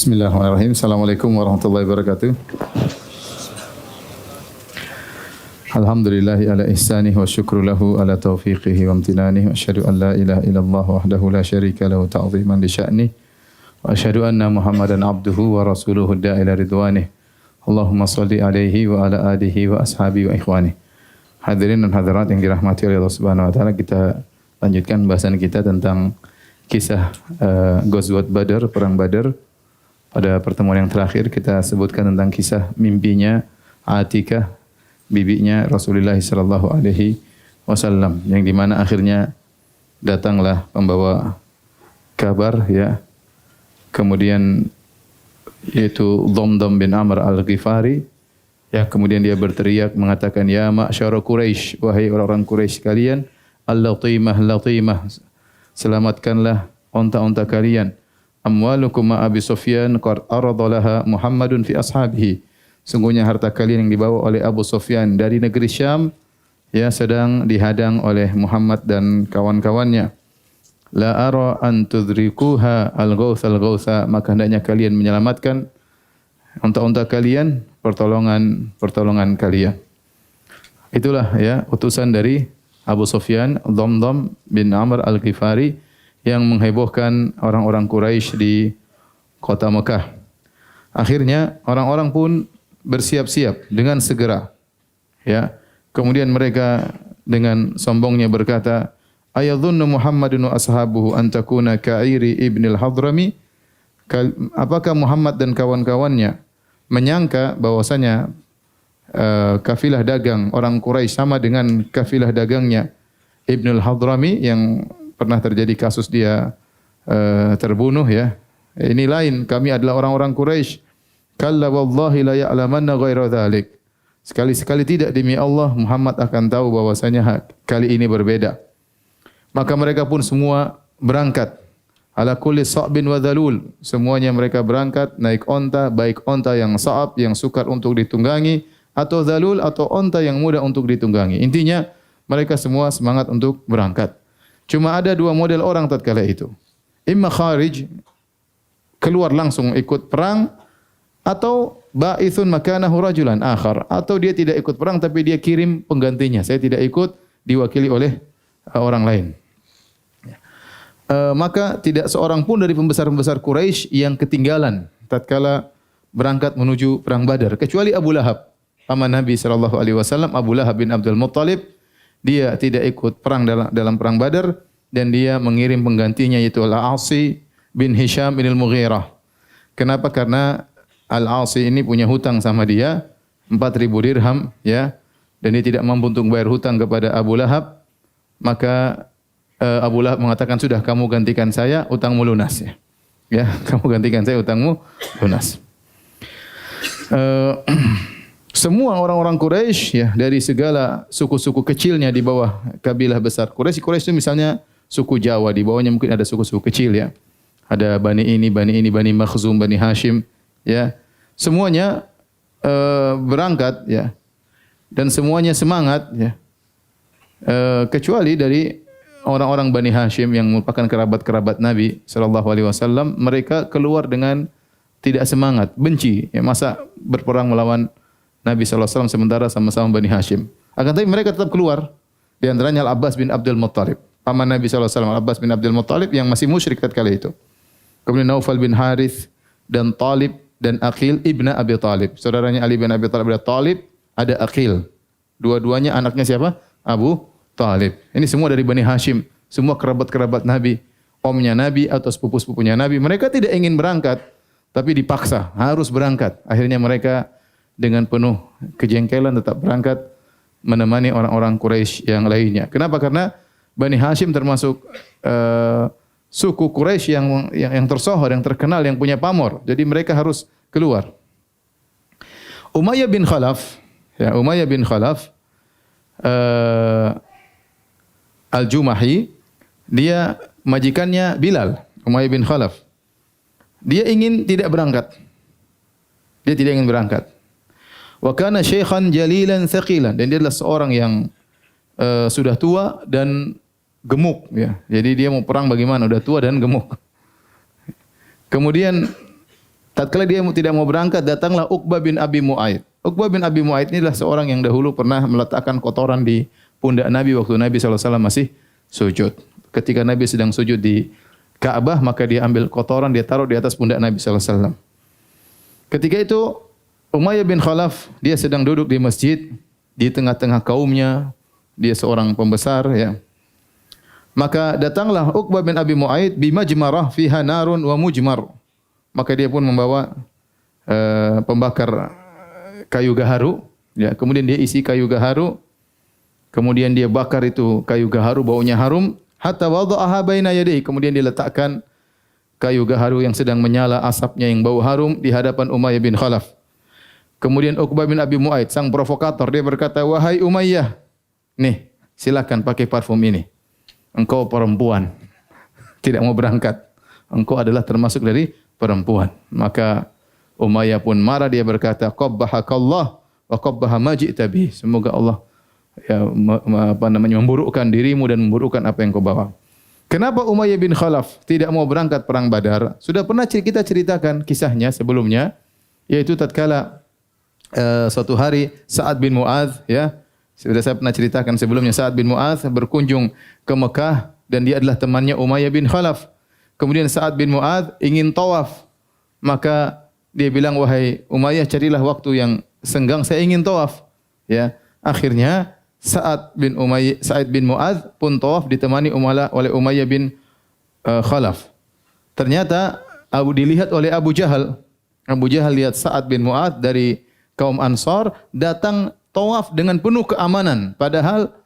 Bismillahirrahmanirrahim. Assalamualaikum warahmatullahi wabarakatuh. Alhamdulillahi ala ihsanih wa syukru lahu ala taufiqihi wa amtinanih. Wa asyhadu an la ilaha illallah wahdahu la syarika lahu ta'ziman li sya'nih. Wa asyhadu anna Muhammadan abduhu wa rasuluhu da'ila ridwanih. Allahumma salli alaihi wa ala alihi wa ashabihi wa ikhwanih. Hadirin dan hadirat yang dirahmati oleh Allah Subhanahu wa taala, kita lanjutkan bahasan kita tentang kisah Ghazwat Badar, perang Badar. Pada pertemuan yang terakhir kita sebutkan tentang kisah mimpinya Atikah, bibinya Rasulullah sallallahu alaihi wasallam, yang di mana akhirnya datanglah pembawa kabar, ya. Kemudian yaitu Dhamdam bin Amr al-Ghifari, ya, kemudian dia berteriak mengatakan, ya ma'syara Quraisy, wahai orang-orang Quraisy kalian, al-latimah latimah, selamatkanlah onta-onta kalian. Amwalukum ma Abi Sufyan qad aradalaha Muhammadun fi ashabihi. Sungguhnya harta kalian yang dibawa oleh Abu Sufyan dari negeri Syam, ya, sedang dihadang oleh Muhammad dan kawan-kawannya. La ara an tudrikuha al-ghawtha, maka hendaknya kalian menyelamatkan unta-unta kalian, pertolongan kalian. Itulah, ya, utusan dari Abu Sufyan, Dhamdam bin Amr al-Ghifari, yang menghebohkan orang-orang Quraisy di kota Mekah. Akhirnya orang-orang pun bersiap-siap dengan segera, ya. Kemudian mereka dengan sombongnya berkata, ayadhunnu Muhammadun wa ashabuhu an takuna ka'iri ibnil Hadrami? Apakah Muhammad dan kawan-kawannya menyangka bahwasanya kafilah dagang orang Quraisy sama dengan kafilah dagangnya Ibnul Hadrami, yang pernah terjadi kasus dia terbunuh, ya. Ini lain, kami adalah orang-orang Quraisy. Kalla wallahi la ya'lamanna ghaira dzalik. Sekali-sekali tidak, demi Allah Muhammad akan tahu bahwasanya kali ini berbeda. Maka mereka pun semua berangkat. Ala kulli sa'bin wa dzalul. Semuanya mereka berangkat naik onta, baik onta yang sa'ab, yang sukar untuk ditunggangi, atau dzalul, atau onta yang mudah untuk ditunggangi. Intinya mereka semua semangat untuk berangkat. Cuma ada dua model orang tatkala itu. Imma kharij, keluar langsung ikut perang, atau ba'ithun makanahu rajulan akhar, atau dia tidak ikut perang tapi dia kirim penggantinya. Saya tidak ikut, diwakili oleh orang lain. Maka tidak seorang pun dari pembesar-pembesar Quraisy yang ketinggalan tatkala berangkat menuju perang Badar, kecuali Abu Lahab, paman Nabi sallallahu alaihi wasallam. Abu Lahab bin Abdul Muttalib, dia tidak ikut perang dalam perang Badar, dan dia mengirim penggantinya, yaitu Al-A'si bin Hisham bin Al-Mughirah. Kenapa? Karena Al-A'si ini punya hutang sama dia 4.000 dirham, ya, dan dia tidak mampu untuk bayar hutang kepada Abu Lahab. Maka Abu Lahab mengatakan, sudah, kamu gantikan saya, utangmu lunas, ya. Ya, kamu gantikan saya, utangmu lunas. Semua orang-orang Quraisy, ya, dari segala suku-suku kecilnya di bawah kabilah besar Quraisy. Quraisy itu misalnya suku Jawa, di bawahnya mungkin ada suku-suku kecil, ya. Ada Bani ini, Bani Makhzum, Bani Hashim, ya. Semuanya berangkat, ya. Dan semuanya semangat, ya. Kecuali dari orang-orang Bani Hashim yang merupakan kerabat-kerabat Nabi sallallahu alaihi wasallam, mereka keluar dengan tidak semangat, benci, ya, masa berperang melawan Nabi SAW sementara sama-sama Bani Hashim. Akan tapi mereka tetap keluar. Di antaranya Al-Abbas bin Abdul Muttalib, paman Nabi SAW, Al-Abbas bin Abdul Muttalib yang masih musyrik tatkala itu. Kemudian Naufal bin Harith dan Talib dan Aqil ibn Abi Talib. Saudaranya Ali bin Abi Talib ada Talib, ada Aqil. Dua-duanya anaknya siapa? Abu Talib. Ini semua dari Bani Hashim, semua kerabat-kerabat Nabi, omnya Nabi atau sepupu-sepupunya Nabi. Mereka tidak ingin berangkat, tapi dipaksa harus berangkat. Akhirnya mereka dengan penuh kejengkelan tetap berangkat menemani orang-orang Quraisy yang lainnya. Kenapa? Karena Bani Hashim termasuk suku Quraisy yang tersohor, yang terkenal, yang punya pamor. Jadi mereka harus keluar. Umayyah bin Khalaf, ya, Umayyah bin Khalaf Al-Jumahi, dia majikannya Bilal. Umayyah bin Khalaf, dia ingin tidak berangkat. Dia tidak ingin berangkat. Wa kana syaikhan jalilan thaqilan, dan dia adalah seorang yang sudah tua dan gemuk, ya. Jadi dia mau perang bagaimana? Udah tua dan gemuk. Kemudian Tatkala dia tidak mau berangkat, datanglah Uqbah bin Abi Mu'aid. Uqbah bin Abi Mu'aid inilah seorang yang dahulu pernah meletakkan kotoran di pundak Nabi waktu Nabi SAW masih sujud. Ketika Nabi sedang sujud di Ka'bah, maka dia ambil kotoran, dia taruh di atas pundak Nabi SAW. Ketika itu Umayyah bin Khalaf, dia sedang duduk di masjid, di tengah-tengah kaumnya, dia seorang pembesar, ya. Maka datanglah Uqbah bin Abi Mu'aid bimajmarah fiha narun wa mujmar. Maka dia pun membawa pembakar kayu gaharu, ya. Kemudian dia isi kayu gaharu, kemudian dia bakar itu kayu gaharu, baunya harum, hatta wada'aha baina yadayhi. Kemudian dia letakkan kayu gaharu yang sedang menyala asapnya yang bau harum di hadapan Umayyah bin Khalaf. Kemudian Uqbah bin Abi Mu'aid, sang provokator, dia berkata, "Wahai Umayyah, nih, silakan pakai parfum ini. Engkau perempuan, tidak mau berangkat. Engkau adalah termasuk dari perempuan." Maka Umayyah pun marah, dia berkata, "Qabbahakallah wa qabbaha ma ji'ta bih." Semoga Allah ya memburukkan dirimu dan memburukkan apa yang kau bawa. Kenapa Umayyah bin Khalaf tidak mau berangkat perang Badar? Sudah pernah kita ceritakan kisahnya sebelumnya, yaitu tatkala suatu hari Sa'ad bin Mu'adz, ya. Sudah saya pernah ceritakan sebelumnya, Sa'ad bin Mu'adz berkunjung ke Mekah dan dia adalah temannya Umayyah bin Khalaf. Kemudian Sa'ad bin Mu'adz ingin tawaf. Maka dia bilang, "Wahai Umayyah, carilah waktu yang senggang, saya ingin tawaf." Ya. Akhirnya Sa'ad bin Mu'adz pun tawaf ditemani oleh Umayyah bin Khalaf. Ternyata dilihat oleh Abu Jahal. Abu Jahal lihat Sa'ad bin Mu'adz dari kaum Ansar datang tawaf dengan penuh keamanan. Padahal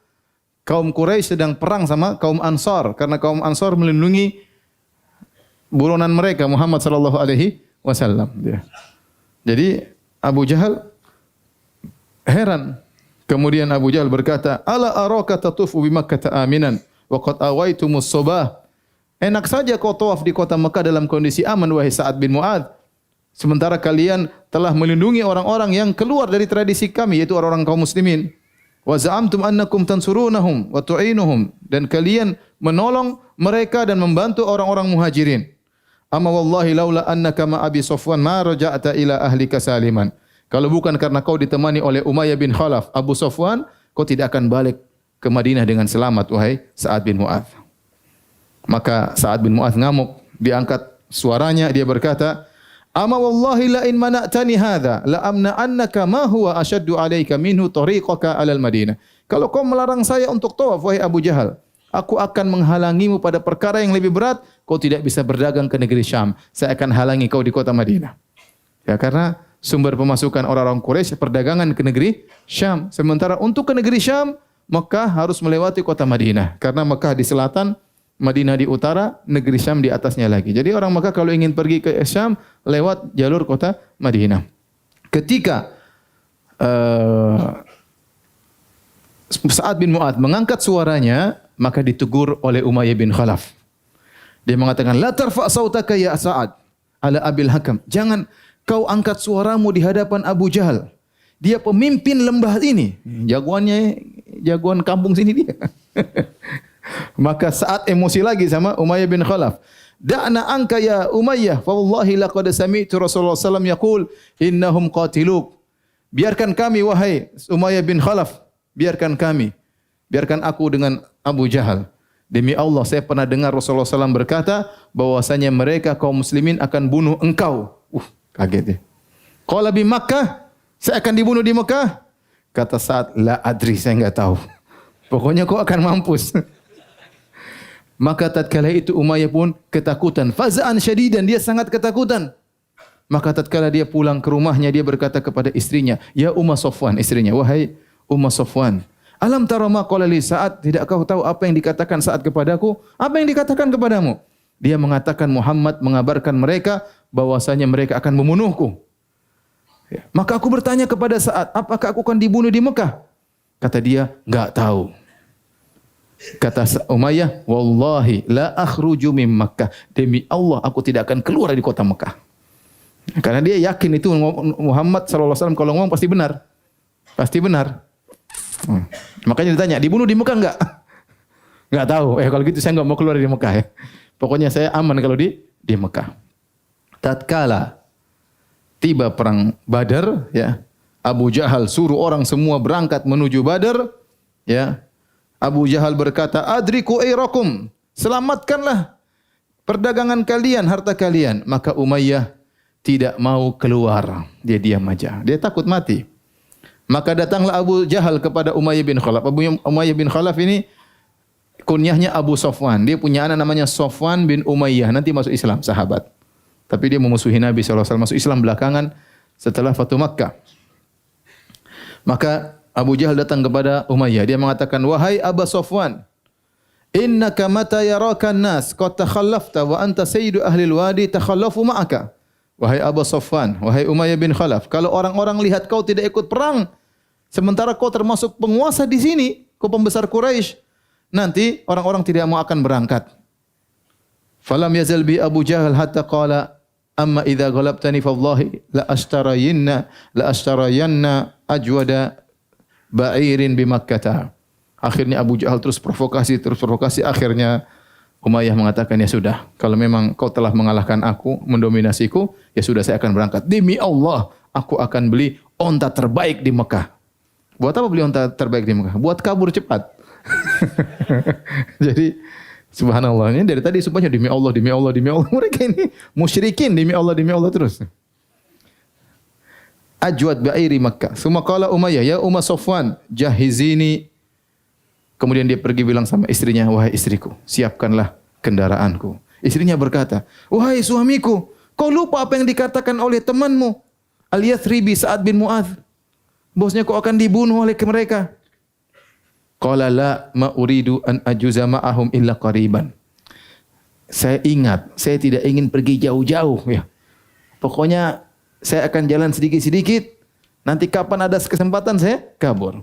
kaum Quraisy sedang perang sama kaum Ansar karena kaum Ansar melindungi buronan mereka Muhammad sallallahu alaihi wasallam. Jadi Abu Jahal heran. Kemudian Abu Jahal berkata, "Ala araka tatufu bi Makkah aminan wa qad awaitumus subah." Enak saja kau tawaf di kota Mekah dalam kondisi aman, wahai Sa'ad bin Mu'adz. Sementara kalian telah melindungi orang-orang yang keluar dari tradisi kami, yaitu orang-orang kaum muslimin. Wa za'amtum annakum tansurunahum wa tu'inuhum, dan kalian menolong mereka dan membantu orang-orang muhajirin. Amma wallahi laula annaka ma Abi Safwan ma raja'ta ila ahlika saliman. Kalau bukan karena kau ditemani oleh Umayyah bin Khalaf, Abu Safwan, kau tidak akan balik ke Madinah dengan selamat, wahai Sa'ad bin Mu'adz. Maka Sa'ad bin Mu'adz ngamuk, diangkat suaranya, dia berkata, "Ama wallahi la in mana'tani hadza la amna'annaka ma huwa ashaddu 'alaika minhu tariqaka 'alal Madinah." Kalau kau melarang saya untuk tawaf, wahai Abu Jahal, aku akan menghalangimu pada perkara yang lebih berat. Kau tidak bisa berdagang ke negeri Syam. Saya akan halangi kau di kota Madinah. Ya, karena sumber pemasukan orang-orang Quraisy perdagangan ke negeri Syam. Sementara untuk ke negeri Syam, Mekah harus melewati kota Madinah. Karena Mekah di selatan, Madinah di utara, negeri Syam di atasnya lagi. Jadi orang Mekah kalau ingin pergi ke Syam lewat jalur kota Madinah. Ketika Sa'ad bin Mu'adz mengangkat suaranya, maka ditegur oleh Umayyah bin Khalaf. Dia mengatakan, "La tarfa' sautaka ya Sa'ad ala Abil Hakam." Jangan kau angkat suaramu di hadapan Abu Jahal. Dia pemimpin lembah ini. Jagoan kampung sini dia. Maka saat emosi lagi sama Umayyah bin Khalaf. "Da'na anka ya Umayyah, fa wallahi laqad sami'tu Rasulullah sallallahu alaihi wasallam yaqul innahum qatiluk." Biarkan kami wahai Umayyah bin Khalaf, biarkan kami. Biarkan aku dengan Abu Jahal. Demi Allah saya pernah dengar Rasulullah SAW berkata bahwasanya mereka kaum muslimin akan bunuh engkau. Kaget dia. Qala bi Makkah, saya akan dibunuh di Mekah. Kata Sa'ad, "La adri, saya enggak tahu." Pokoknya kau akan mampus. Maka tatkala itu Umayyah pun ketakutan. Faza'an syadidan, dia sangat ketakutan. Maka tatkala dia pulang ke rumahnya, dia berkata kepada istrinya, "Ya Umma Safwan," istrinya, "Wahai Umma Safwan, alam tara ma qala li Sa'ad, tidak kau tahu apa yang dikatakan Sa'ad kepadaku? Apa yang dikatakan kepadamu?" Dia mengatakan Muhammad mengabarkan mereka bahwasanya mereka akan membunuhku. Ya. Maka aku bertanya kepada Sa'ad, apakah aku akan dibunuh di Mekah? Kata dia, "Enggak tahu." Kata Umayyah, "Wallahi la akhruju min Makkah." Demi Allah aku tidak akan keluar dari kota Mekah. Karena dia yakin itu Muhammad sallallahu alaihi wasallam kalau ngomong pasti benar. Pasti benar. Makanya ditanya, "Dibunuh di Mekah enggak?" Enggak tahu. Kalau gitu saya enggak mau keluar dari Mekah ya. Pokoknya saya aman kalau di Mekah. Tatkala tiba perang Badar, ya. Abu Jahal suruh orang semua berangkat menuju Badar, ya. Abu Jahal berkata, "Adriku airakum." Selamatkanlah perdagangan kalian, harta kalian. Maka Umayyah tidak mau keluar. Dia diam aja. Dia takut mati. Maka datanglah Abu Jahal kepada Umayyah bin Khalaf. Umayyah bin Khalaf ini kunyahnya Abu Sofwan. Dia punya anak namanya Sofwan bin Umayyah. Nanti masuk Islam, sahabat. Tapi dia memusuhi Nabi SAW. Masuk Islam belakangan setelah Fatu Makkah. Maka Abu Jahal datang kepada Umayyah. Dia mengatakan, "Wahai Abu Sofwan, innaka mata yaraka an-nas qad takhallafta wa anta sayyidu ahli al-wadi takhallafu ma'aka." Wahai Abu Sofwan, wahai Umayyah bin Khalaf, kalau orang-orang lihat kau tidak ikut perang, sementara kau termasuk penguasa di sini, kau pembesar Quraisy, nanti orang-orang tidak mau akan berangkat. Falam yazal bi Abu Jahal hatta qala, "Amma idza ghalabtani fallahi la ashtarayanna ajwada ba'irin bi Makkah." Akhirnya Abu Jahal terus provokasi. Akhirnya Umayyah mengatakan, "Ya sudah, kalau memang kau telah mengalahkan aku, mendominasiku, ya sudah saya akan berangkat. Demi Allah, aku akan beli onta terbaik di Mekah." Buat apa beli onta terbaik di Mekah? Buat kabur cepat. Jadi subhanallah, ini dari tadi sumpahnya demi Allah, demi Allah, demi Allah. Mereka ini musyrikin, demi Allah terus. Ajwad ba'iri Makkah. Summa qala Umayyah, "Ya Umma Safwan, jahizini." Kemudian dia pergi bilang sama istrinya, "Wahai istriku, siapkanlah kendaraanku." Istrinya berkata, "Wahai suamiku, kau lupa apa yang dikatakan oleh temanmu Al-Yathribi Sa'ad bin Mu'adz. Bosnya kau akan dibunuh oleh mereka." Qala la ma uridu an ajuza ma'ahum illa qariban. Saya ingat, saya tidak ingin pergi jauh-jauh, ya. Pokoknya saya akan jalan sedikit-sedikit. Nanti kapan ada kesempatan saya kabur.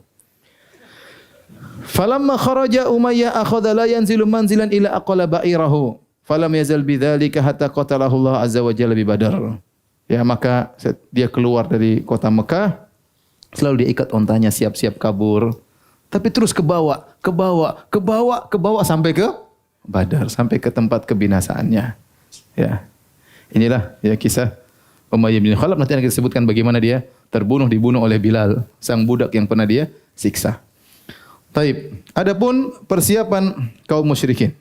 Falamma kharaja Umayyah akhadha la yanzilu manzilan ila aqala ba'irahu. Falam yazal bidzalika hatta qatalahu Allah azza wa jalla bi Badar. Ya, maka dia keluar dari kota Mekah, selalu dia ikat ontanya siap-siap kabur. Tapi terus ke bawah sampai ke Badar, sampai ke tempat kebinasaannya. Ya. Inilah ya kisah Umayyah bin Khalaf. Nanti akan disebutkan bagaimana dia dibunuh oleh Bilal, sang budak yang pernah dia siksa. Taib. Adapun persiapan kaum musyrikin.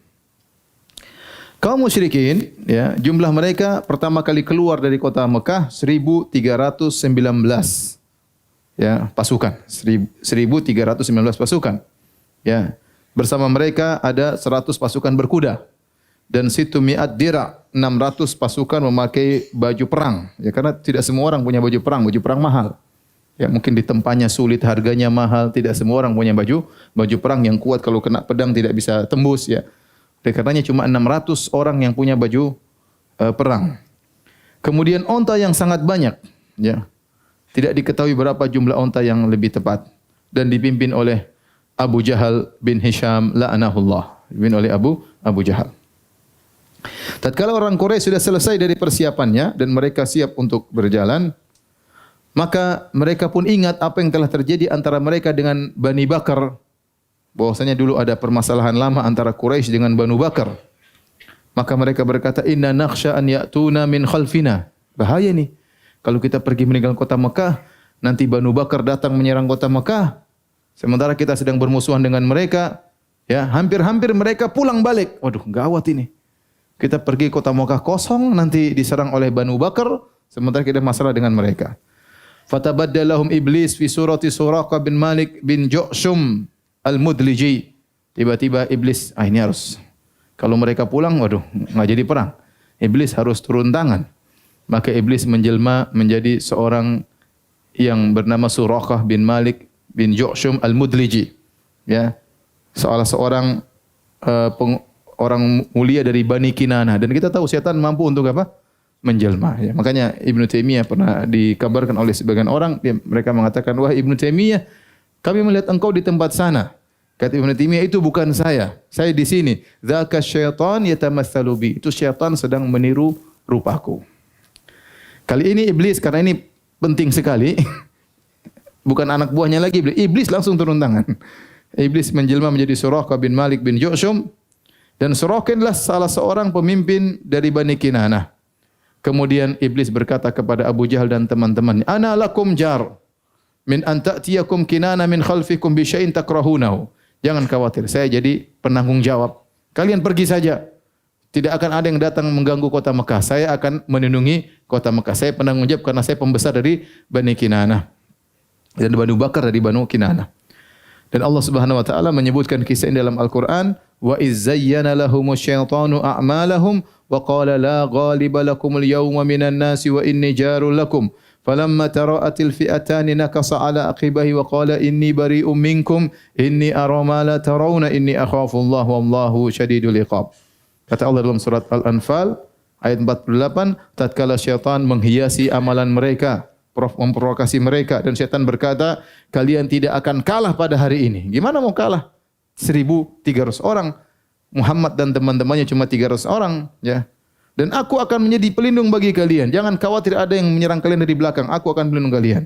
Kaum musyrikin, ya, jumlah mereka pertama kali keluar dari kota Mekah 1319. Ya, pasukan 1319 pasukan. Ya. Bersama mereka ada 100 pasukan berkuda dan situ mi'at dira, 600 pasukan memakai baju perang. Ya, karena tidak semua orang punya baju perang mahal. Ya, mungkin di tempatnya sulit, harganya mahal, tidak semua orang punya baju perang yang kuat, kalau kena pedang tidak bisa tembus, ya. Oleh karenanya cuma 600 orang yang punya baju perang. Kemudian onta yang sangat banyak, ya. Tidak diketahui berapa jumlah onta yang lebih tepat, dan dipimpin oleh Abu Jahal bin Hisham la'anahullah, dipimpin oleh Abu Jahal. Tatkala orang Quraisy sudah selesai dari persiapannya dan mereka siap untuk berjalan, maka mereka pun ingat apa yang telah terjadi antara mereka dengan Bani Bakar. Bahwasanya dulu ada permasalahan lama antara Quraisy dengan Banu Bakar. Maka mereka berkata, "Inna nakhsha an ya'tuna min khalfina." Bahaya nih. Kalau kita pergi meninggalkan kota Mekah, nanti Banu Bakar datang menyerang kota Mekah. Sementara kita sedang bermusuhan dengan mereka, ya, hampir-hampir mereka pulang balik. Waduh, gawat ini. Kita pergi kota Mekah kosong, nanti diserang oleh Banu Bakar, sementara kita masalah dengan mereka. Fatabaddalahum iblis fi surati Suraqah bin Malik bin Ju'shum al-Mudliji. Tiba-tiba iblis, ini harus, kalau mereka pulang, waduh, enggak jadi perang. Iblis harus turun tangan. Maka iblis menjelma menjadi seorang yang bernama Suraqah bin Malik bin Ju'shum al-Mudliji. Ya. Seorang orang mulia dari Bani Kinanah, dan kita tahu setan mampu untuk apa? Menjelma, ya. Makanya Ibnu Taimiyah pernah dikabarkan oleh sebagian orang, mereka mengatakan, "Wah Ibnu Taimiyah, kami melihat engkau di tempat sana." Kata Ibnu Taimiyah, "Itu bukan saya di sini. Dzaka syaitan yatamatsalu bi." Itu syaitan sedang meniru rupaku. Kali ini iblis, karena ini penting sekali, bukan anak buahnya lagi, iblis langsung turun tangan. Iblis menjelma menjadi Suraqah bin Malik bin Ju'shum, dan Suraqah adalah salah seorang pemimpin dari Bani Kinanah. Kemudian iblis berkata kepada Abu Jahal dan teman-temannya, "Ana lakum jar min an ta'tiyakum kinana min khalfikum bi syai'in takrahunahu." Jangan khawatir, saya jadi penanggung jawab. Kalian pergi saja. Tidak akan ada yang datang mengganggu kota Mekah. Saya akan melindungi kota Mekah. Saya penanggung jawab karena saya pembesar dari Bani Kinanah. Dan Banu Bakar dari Banu Kinanah. Dan Allah Subhanahu wa taala menyebutkan kisah ini dalam Al-Qur'an, "Wa iz zayyana lahumus syaitanu a'malahum wa qala la ghaliba lakumul yawma minan nasi wa inni jarul lakum." Falamma tara'atil fi'atani nakasa ala aqibahi wa qala inni bari'um minkum inni ara ma la tarawna inni akhafu Allah wallahu syadidul iqab. Kata Allah dalam surat Al-Anfal ayat 48, tatkala syaitan menghiasi amalan mereka, memprovokasi mereka, dan syaitan berkata, kalian tidak akan kalah pada hari ini. Gimana mau kalah? 1.300 orang. Muhammad dan teman-temannya cuma 300 orang, ya. Dan aku akan menjadi pelindung bagi kalian. Jangan khawatir ada yang menyerang kalian dari belakang. Aku akan melindungi kalian.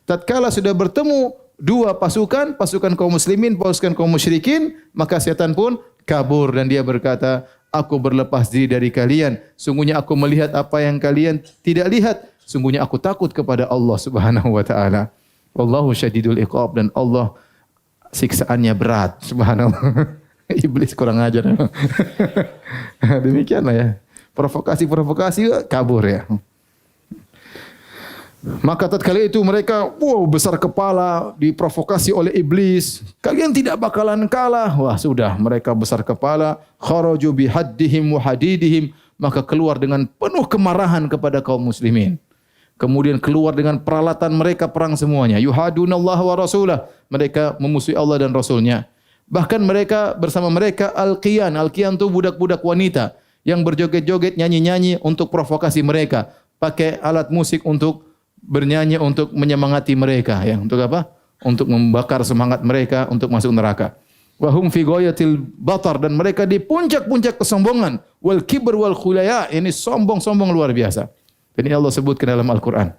Tatkala sudah bertemu dua pasukan, pasukan kaum muslimin, pasukan kaum musyrikin, maka syaitan pun kabur dan dia berkata, aku berlepas diri dari kalian. Sungguhnya aku melihat apa yang kalian tidak lihat. Sungguhnya aku takut kepada Allah Subhanahu wa taala. Wallahu syadidul iqab, dan Allah siksaannya berat. Subhanallah. Iblis kurang ajar. Demikianlah ya. Provokasi-provokasi kabur ya. Maka tatkala itu mereka besar kepala, diprovokasi oleh iblis. Kalian tidak bakalan kalah. Wah, sudah mereka besar kepala, kharaju bihaddihim wa hadidihim, maka keluar dengan penuh kemarahan kepada kaum muslimin. Kemudian keluar dengan peralatan mereka perang semuanya. Yuhadunallaha wa rasulah. Mereka memusuhi Allah dan Rasulnya. Bahkan mereka bersama mereka Al-Qiyan. Al-Qiyan itu budak-budak wanita yang berjoget-joget, nyanyi-nyanyi untuk provokasi mereka. Pakai alat musik untuk bernyanyi, untuk menyemangati mereka. Ya, untuk apa? Untuk membakar semangat mereka untuk masuk neraka. Wahum fi ghayatil batar, dan mereka di puncak-puncak kesombongan. Wal kibr wal khulaya, ini sombong-sombong luar biasa. Dan ini Allah sebutkan dalam Al-Quran.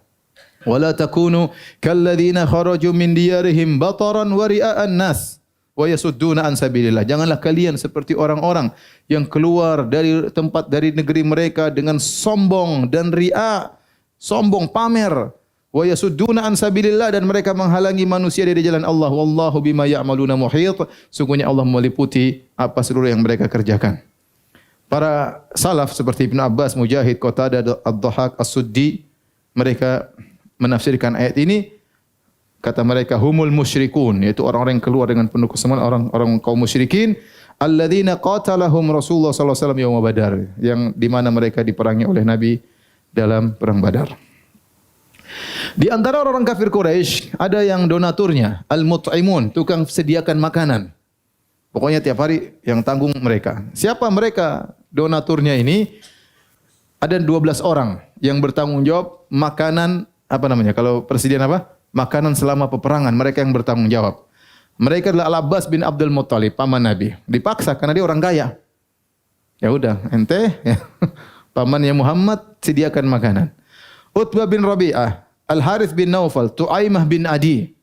Wala takunu kalladzina kharaju min diyarihim bataran wa ria'an nas wa yasudduna an sabilillah. Janganlah kalian seperti orang-orang yang keluar dari tempat, dari negeri mereka dengan sombong dan ri'a, sombong pamer. Wa yasudduna an sabilillah, dan mereka menghalangi manusia dari jalan Allah. Wallahu bima ya'maluna muhit. Sungguhnya Allah meliputi apa seluruh yang mereka kerjakan. Para salaf seperti Ibnu Abbas, Mujahid, Qatadah, Ad-Dhahak, As-Suddi, mereka menafsirkan ayat ini, kata mereka humul musyrikun, yaitu orang-orang yang keluar dengan penuh kesemangat, orang-orang kaum musyrikin, alladzina qatalahum Rasulullah sallallahu alaihi wasallam yaum Badar, yang di mana mereka diperangi oleh Nabi dalam perang Badar. Di antara orang kafir Quraisy ada yang donaturnya, al-mut'imun, tukang sediakan makanan. Pokoknya tiap hari yang tanggung mereka. Siapa mereka? Donaturnya ini ada 12 orang yang bertanggung jawab makanan, apa namanya? Kalau presiden apa? Makanan selama peperangan, mereka yang bertanggung jawab. Mereka adalah Al-Abbas bin Abdul Muttalib, paman Nabi. Dipaksa karena dia orang kaya. Ya udah, ente ya, pamannya Muhammad sediakan makanan. Utbah bin Rabi'ah, Al-Harith bin Naufal, Tu'aimah bin Adi.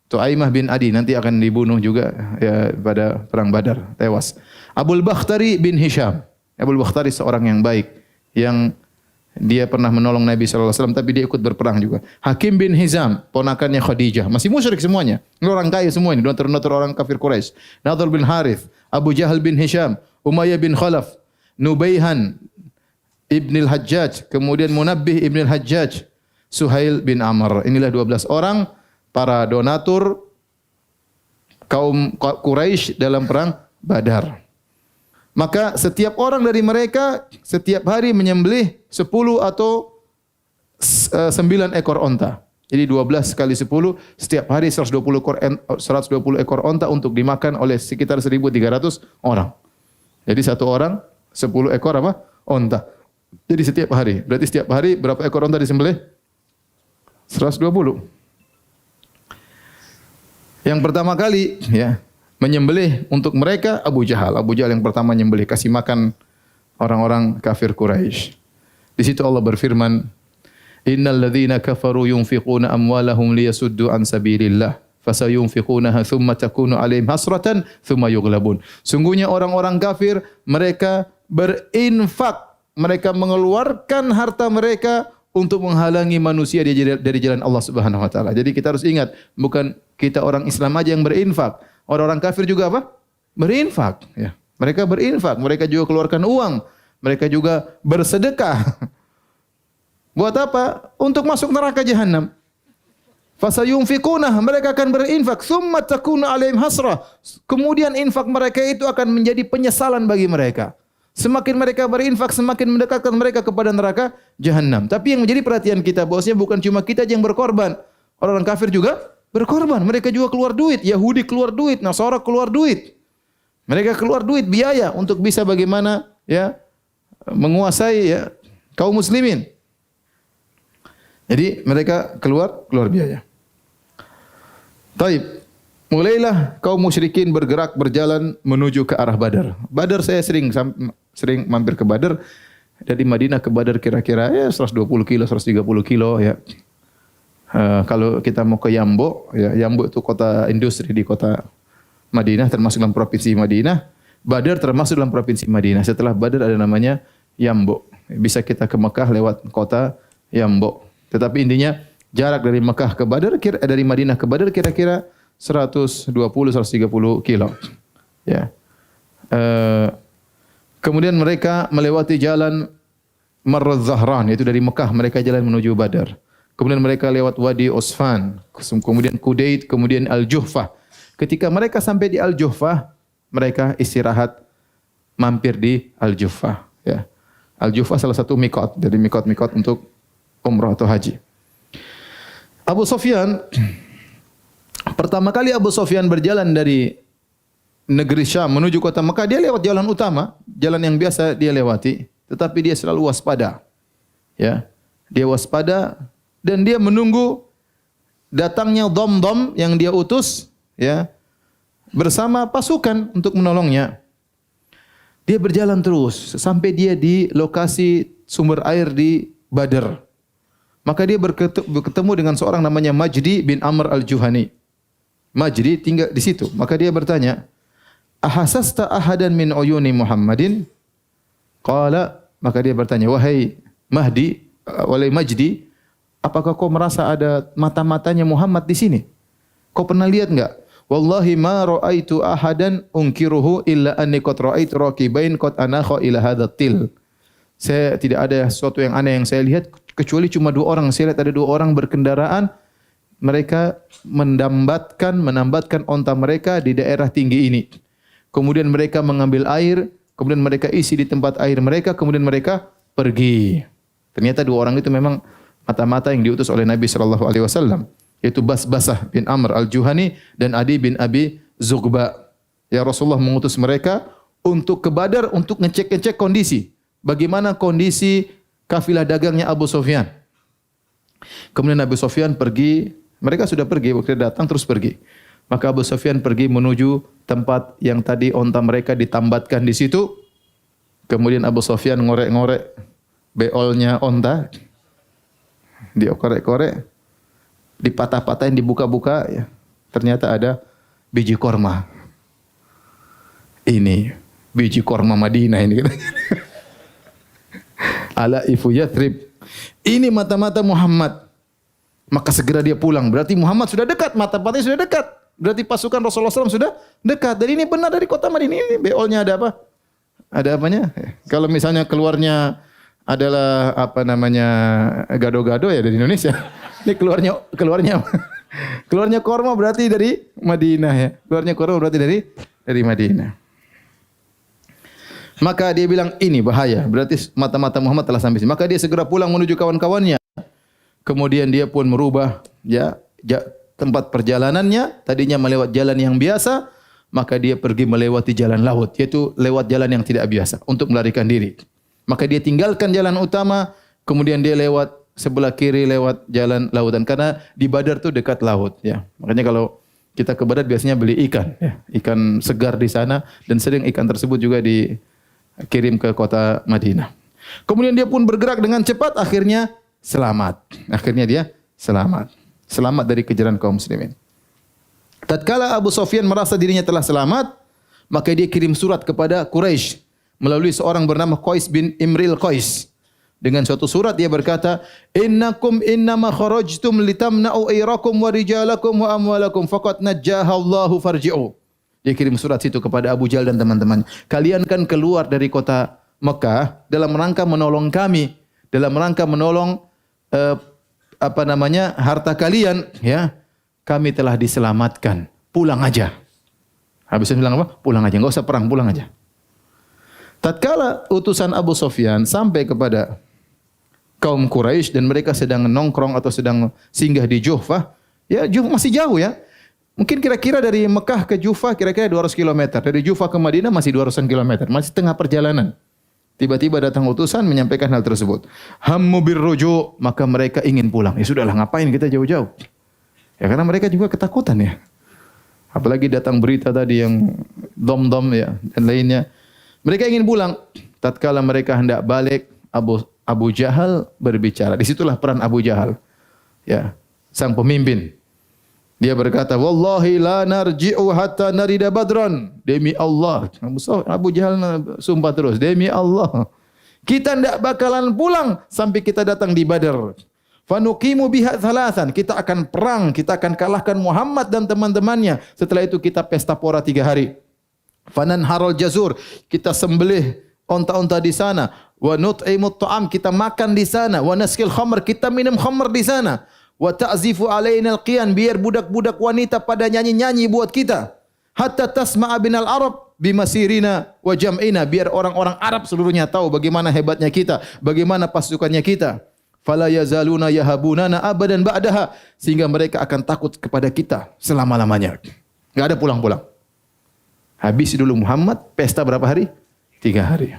Tu'aimah bin Adi nanti akan dibunuh juga ya pada perang Badar, tewas. Abul Bakhtari bin Hisham. Abul Bakhtari seorang yang baik, yang dia pernah menolong Nabi sallallahu alaihi wasallam, tapi dia ikut berperang juga. Hakim bin Hizam, ponakannya Khadijah, masih musyrik semuanya. Ini orang kaya semua ini, donatur-donatur orang kafir Quraisy. Nadhr bin Harith, Abu Jahal bin Hisham, Umayyah bin Khalaf, Nubaihan ibn al-Hajjaj, kemudian Munabbih ibn al-Hajjaj, Suhail bin Amr. Inilah 12 orang para donatur kaum Quraisy dalam perang Badar. Maka setiap orang dari mereka setiap hari menyembelih 10 atau 9 ekor onta. Jadi 12 kali 10 setiap hari 120 ekor onta untuk dimakan oleh sekitar 1.300 orang. Jadi satu orang 10 ekor apa? Onta. Jadi setiap hari. Berarti setiap hari berapa ekor onta disembelih? 120. Yang pertama kali ya menyembelih untuk mereka Abu Jahal. Abu Jahal yang pertama menyembelih, kasih makan orang-orang kafir Quraisy. Di situ Allah berfirman, "Innal ladzina kafaru yunfiquna amwalahum liyasuddu an sabilillah, fasayunfiqunaha thumma takunu 'alaihim hasratan thumma yughlabun." Sungguhnya orang-orang kafir mereka berinfak mereka mengeluarkan harta mereka untuk menghalangi manusia dari jalan Allah Subhanahu wa taala. Jadi kita harus ingat, bukan kita orang Islam aja yang berinfak. Orang-orang kafir juga apa? Berinfak, ya. Mereka berinfak, mereka juga keluarkan uang, mereka juga bersedekah. Buat apa? Untuk masuk neraka jahanam. Fasayunfiqunah, mereka akan berinfak, tsumma takunu alaihim hasrah. Kemudian infak mereka itu akan menjadi penyesalan bagi mereka. Semakin mereka berinfak, semakin mendekatkan mereka kepada neraka jahanam. Tapi yang menjadi perhatian kita bahwasanya bukan cuma kita yang berkorban. Orang kafir juga berkorban. Mereka juga keluar duit. Yahudi keluar duit, Nasara keluar duit. Mereka keluar duit biaya untuk bisa bagaimana ya menguasai ya kaum muslimin. Jadi mereka keluar biaya. Taib. Mulailah kaum musyrikin bergerak berjalan menuju ke arah Badar. Badar saya sering mampir ke Badar. Dari Madinah ke Badar kira-kira ya 120 kilo, 130 kilo ya. Kalau kita mau ke Yambo, ya Yambo itu kota industri di kota Madinah, termasuk dalam provinsi Madinah. Badar termasuk dalam provinsi Madinah. Setelah Badar ada namanya Yambo. Bisa kita ke Mekah lewat kota Yambo. Tetapi intinya jarak dari Mekah ke Badar, dari Madinah ke Badar kira-kira 120-130 kilo. Ya. Kemudian mereka melewati jalan Marraz Zahran, yaitu dari Mekah mereka jalan menuju Badar. Kemudian mereka lewat Wadi Usfan, kemudian Kudaid, kemudian Al-Juhfah. Ketika mereka sampai di Al-Juhfah, mereka istirahat mampir di Al-Juhfah. Ya. Al-Juhfah salah satu mikot, dari mikot-mikot untuk umrah atau haji. Abu Sufyan, pertama kali Abu Sufyan berjalan dari negeri Syam menuju kota Mekah, dia lewat jalan utama, jalan yang biasa dia lewati, tetapi dia selalu waspada. Ya. Dia waspada dan dia menunggu datangnya Dhamdham yang dia utus, ya, bersama pasukan untuk menolongnya. Dia berjalan terus sampai dia di lokasi sumber air di Badar. Maka dia bertemu dengan seorang namanya Majdi bin Amr al-Juhani. Majdi tinggal di situ. Maka dia bertanya, "Ahasasta ahadan min uyuni Muhammadin?" Qala, maka dia bertanya, "Wahai Mahdi, wahai Majdi, apakah kau merasa ada mata-matanya Muhammad di sini? Kau pernah lihat enggak? Wallahi ma ra'aitu ahadan unkiruhu illa anni qad ra'aitu raqibain qad anakha ila hadzal til." Saya tidak ada sesuatu yang aneh yang saya lihat kecuali cuma dua orang. Saya lihat ada dua orang berkendaraan, mereka menambatkan onta mereka di daerah tinggi ini. Kemudian mereka mengambil air, kemudian mereka isi di tempat air mereka, kemudian mereka pergi. Ternyata dua orang itu memang mata-mata yang diutus oleh Nabi sallallahu alaihi wasallam, yaitu Basbasah bin Amr al-Juhani dan Adi bin Abi Zughba. Ya, Rasulullah mengutus mereka untuk ke Badar untuk ngecek-ngecek kondisi. Bagaimana kondisi kafilah dagangnya Abu Sufyan. Kemudian Abu Sufyan pergi, mereka sudah pergi, waktu datang terus pergi. Maka Abu Sufyan pergi menuju tempat yang tadi onta mereka ditambatkan di situ. Kemudian Abu Sufyan ngorek-ngorek beolnya onta, dikorek-korek, dipatah-patahin, dibuka-buka, ya. Ternyata ada biji korma. Ini biji korma Madinah ini. Ala ifu Yathrib. Ini mata-mata Muhammad. Maka segera dia pulang. Berarti Muhammad sudah dekat, mata-matanya sudah dekat. Berarti pasukan Rasulullah SAW sudah dekat. Dan ini benar dari kota Madinah. Ini beolnya ada apa? Ada apanya? Kalau misalnya keluarnya adalah apa namanya gado-gado ya dari Indonesia. Ini keluarnya korma berarti dari Madinah ya. Keluarnya korma berarti dari Madinah. Maka dia bilang ini bahaya, berarti mata-mata Muhammad telah sampai sini. Maka dia segera pulang menuju kawan-kawannya. Kemudian dia pun merubah ya tempat perjalanannya, tadinya melewat jalan yang biasa, maka dia pergi melewati jalan laut, yaitu lewat jalan yang tidak biasa untuk melarikan diri. Maka dia tinggalkan jalan utama, kemudian dia lewat sebelah kiri lewat jalan lautan karena di Badar tuh dekat laut ya. Makanya kalau kita ke Badar biasanya beli ikan ya, ikan segar di sana dan sering ikan tersebut juga dikirim ke kota Madinah. Kemudian dia pun bergerak dengan cepat, akhirnya selamat. Akhirnya dia selamat. Selamat dari kejaran kaum muslimin. Tatkala Abu Sufyan merasa dirinya telah selamat, maka dia kirim surat kepada Quraisy melalui seorang bernama Qais bin Imril Qais. Dengan suatu surat dia berkata, "Innakum innama kharajtum litamna'u irakum wa rijalakum wa amwalakum faqad najjaha Allahu farji'u." Dia kirim surat situ kepada Abu Jahal dan teman-teman. Kalian kan keluar dari kota Mekah dalam rangka menolong kami, dalam rangka menolong harta kalian, ya. Kami telah diselamatkan. Pulang aja. Habis itu bilang apa? Pulang aja, enggak usah perang, pulang aja. Tatkala utusan Abu Sufyan sampai kepada kaum Quraisy dan mereka sedang nongkrong atau sedang singgah di Juhfah, ya Juhfah masih jauh ya. Mungkin kira-kira dari Mekah ke Juhfah kira-kira 200 km. Dari Juhfah ke Madinah masih 200 km, masih tengah perjalanan. Tiba-tiba datang utusan menyampaikan hal tersebut. Hammu birruju, maka mereka ingin pulang. Ya sudahlah, ngapain kita jauh-jauh? Ya karena mereka juga ketakutan ya. Apalagi datang berita tadi yang dom-dom ya dan lainnya. Mereka ingin pulang. Tatkala mereka hendak balik, Abu Jahal berbicara. Disitulah peran Abu Jahal. Ya, sang pemimpin. Dia berkata, "Wallahi la narji'u hatta narida Badran." Demi Allah. Abu Jahal sumpah terus, demi Allah. Kita tidak bakalan pulang sampai kita datang di Badar. Fanuqimu biha thalathan. Kita akan perang, kita akan kalahkan Muhammad dan teman-temannya. Setelah itu kita pesta pora 3 hari. Fanan harul jazur, kita sembelih onta-onta di sana. Wa nut'imut ta'am, kita makan di sana. Wa naskil khamr, kita minum khamr di sana. Wa ta'zifu alainal qiyan, biar budak-budak wanita pada nyanyi-nyanyi buat kita. Hatta tasma'a binal Arab bimasirina wa jam'ina, biar orang-orang Arab seluruhnya tahu bagaimana hebatnya kita, bagaimana pasukannya kita. Fala yazaluna yahabunana abadan ba'daha, sehingga mereka akan takut kepada kita selama-lamanya. Enggak ada pulang-pulang. Habis dulu Muhammad, pesta berapa hari? 3 hari.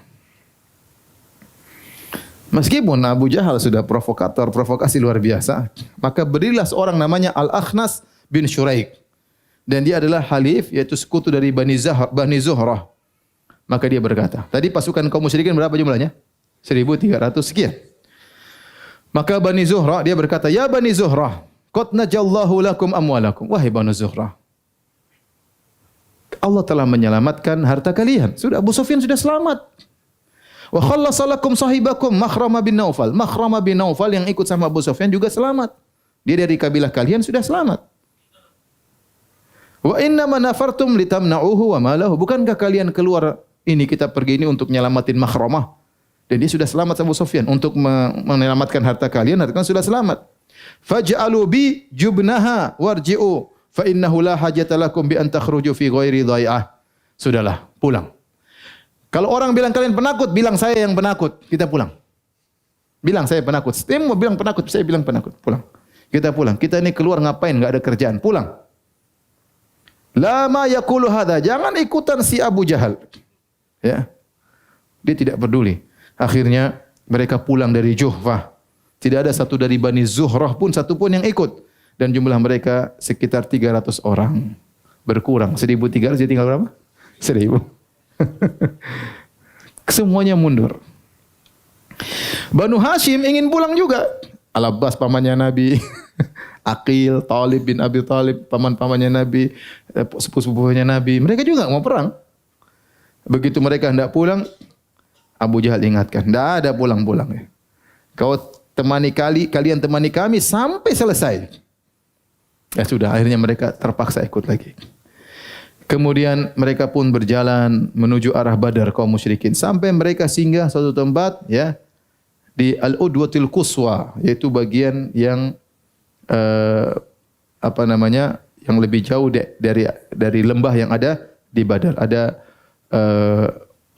Meskipun Abu Jahal sudah provokator, provokasi luar biasa, maka berilah seorang namanya Al-Akhnas bin Syuraik. Dan dia adalah halif, yaitu sekutu dari Bani Zuhrah. Maka dia berkata, tadi pasukan kaum musyrikin berapa jumlahnya? 1.300 sekian. Maka Bani Zuhrah, dia berkata, "Ya Bani Zuhrah, qad najallahu lakum amwalakum." Wahai Bani Zuhrah, Allah telah menyelamatkan harta kalian. Sudah, Abu Sufyan sudah selamat. Wa khallasalakum sahibakum Makhrama bin Naufal. Makhrama bin Naufal yang ikut sama Abu Sufyan juga selamat. Dia dari kabilah kalian sudah selamat. Wa inna ma nafartum litamna'uhu wa malahu. Bukankah kalian keluar ini kita pergi ini untuk menyelamatin Makhramah? Dan dia sudah selamat Abu Sufyan untuk menyelamatkan harta kalian, harta kalian sudah selamat. Faj'alu bi jubnaha warji'u fa innahu la hajata lakum bi an takhruju fi ghairi dhai'ah. Sudahlah, pulang. Kalau orang bilang kalian penakut, bilang saya yang penakut, kita pulang. Bilang saya penakut. Setiap mau bilang penakut, saya bilang penakut, pulang. Kita pulang. Kita ini keluar ngapain? Enggak ada kerjaan, pulang. Lama yaqulu hadza, jangan ikutan si Abu Jahal. Ya. Dia tidak peduli. Akhirnya mereka pulang dari Juhfah. Tidak ada satu dari Bani Zuhrah pun satu pun yang ikut. Dan jumlah mereka sekitar 300 orang. Berkurang. 1.300 jadi tinggal berapa? 1.000. Semuanya mundur. Banu Hashim ingin pulang juga. Al-Abbas pamannya Nabi. Aqil, Talib bin Abi Talib, paman-pamannya Nabi, sepupu-sepupunya Nabi. Mereka juga mau perang. Begitu mereka hendak pulang, Abu Jahal ingatkan, tidak ada pulang-pulang. Kau temani kalian temani kami sampai selesai. Ya sudah, akhirnya mereka terpaksa ikut lagi. Kemudian mereka pun berjalan menuju arah Badar kaum musyrikin sampai mereka singgah suatu tempat ya di Al-Udwatil Quswa, yaitu bagian yang yang lebih jauh dari lembah yang ada di Badar. Ada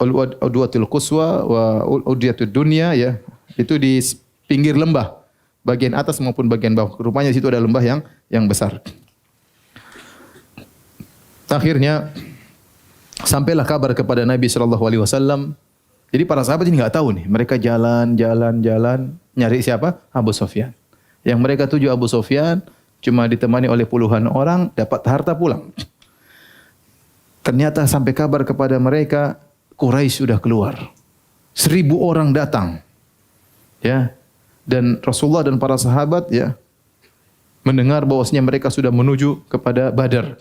Al-Udwatil Quswa wa Udyatud Dunya ya, itu di pinggir lembah, bagian atas maupun bagian bawah. Rupanya di situ ada lembah yang besar. Akhirnya sampailah kabar kepada Nabi sallallahu alaihi wasallam. Jadi para sahabat ini enggak tahu nih, mereka jalan nyari siapa? Abu Sufyan. Yang mereka tuju Abu Sufyan cuma ditemani oleh puluhan orang, dapat harta pulang. Ternyata sampai kabar kepada mereka, Quraisy sudah keluar. 1.000 orang datang. Ya. Dan Rasulullah dan para sahabat ya mendengar bahwasanya mereka sudah menuju kepada Badar.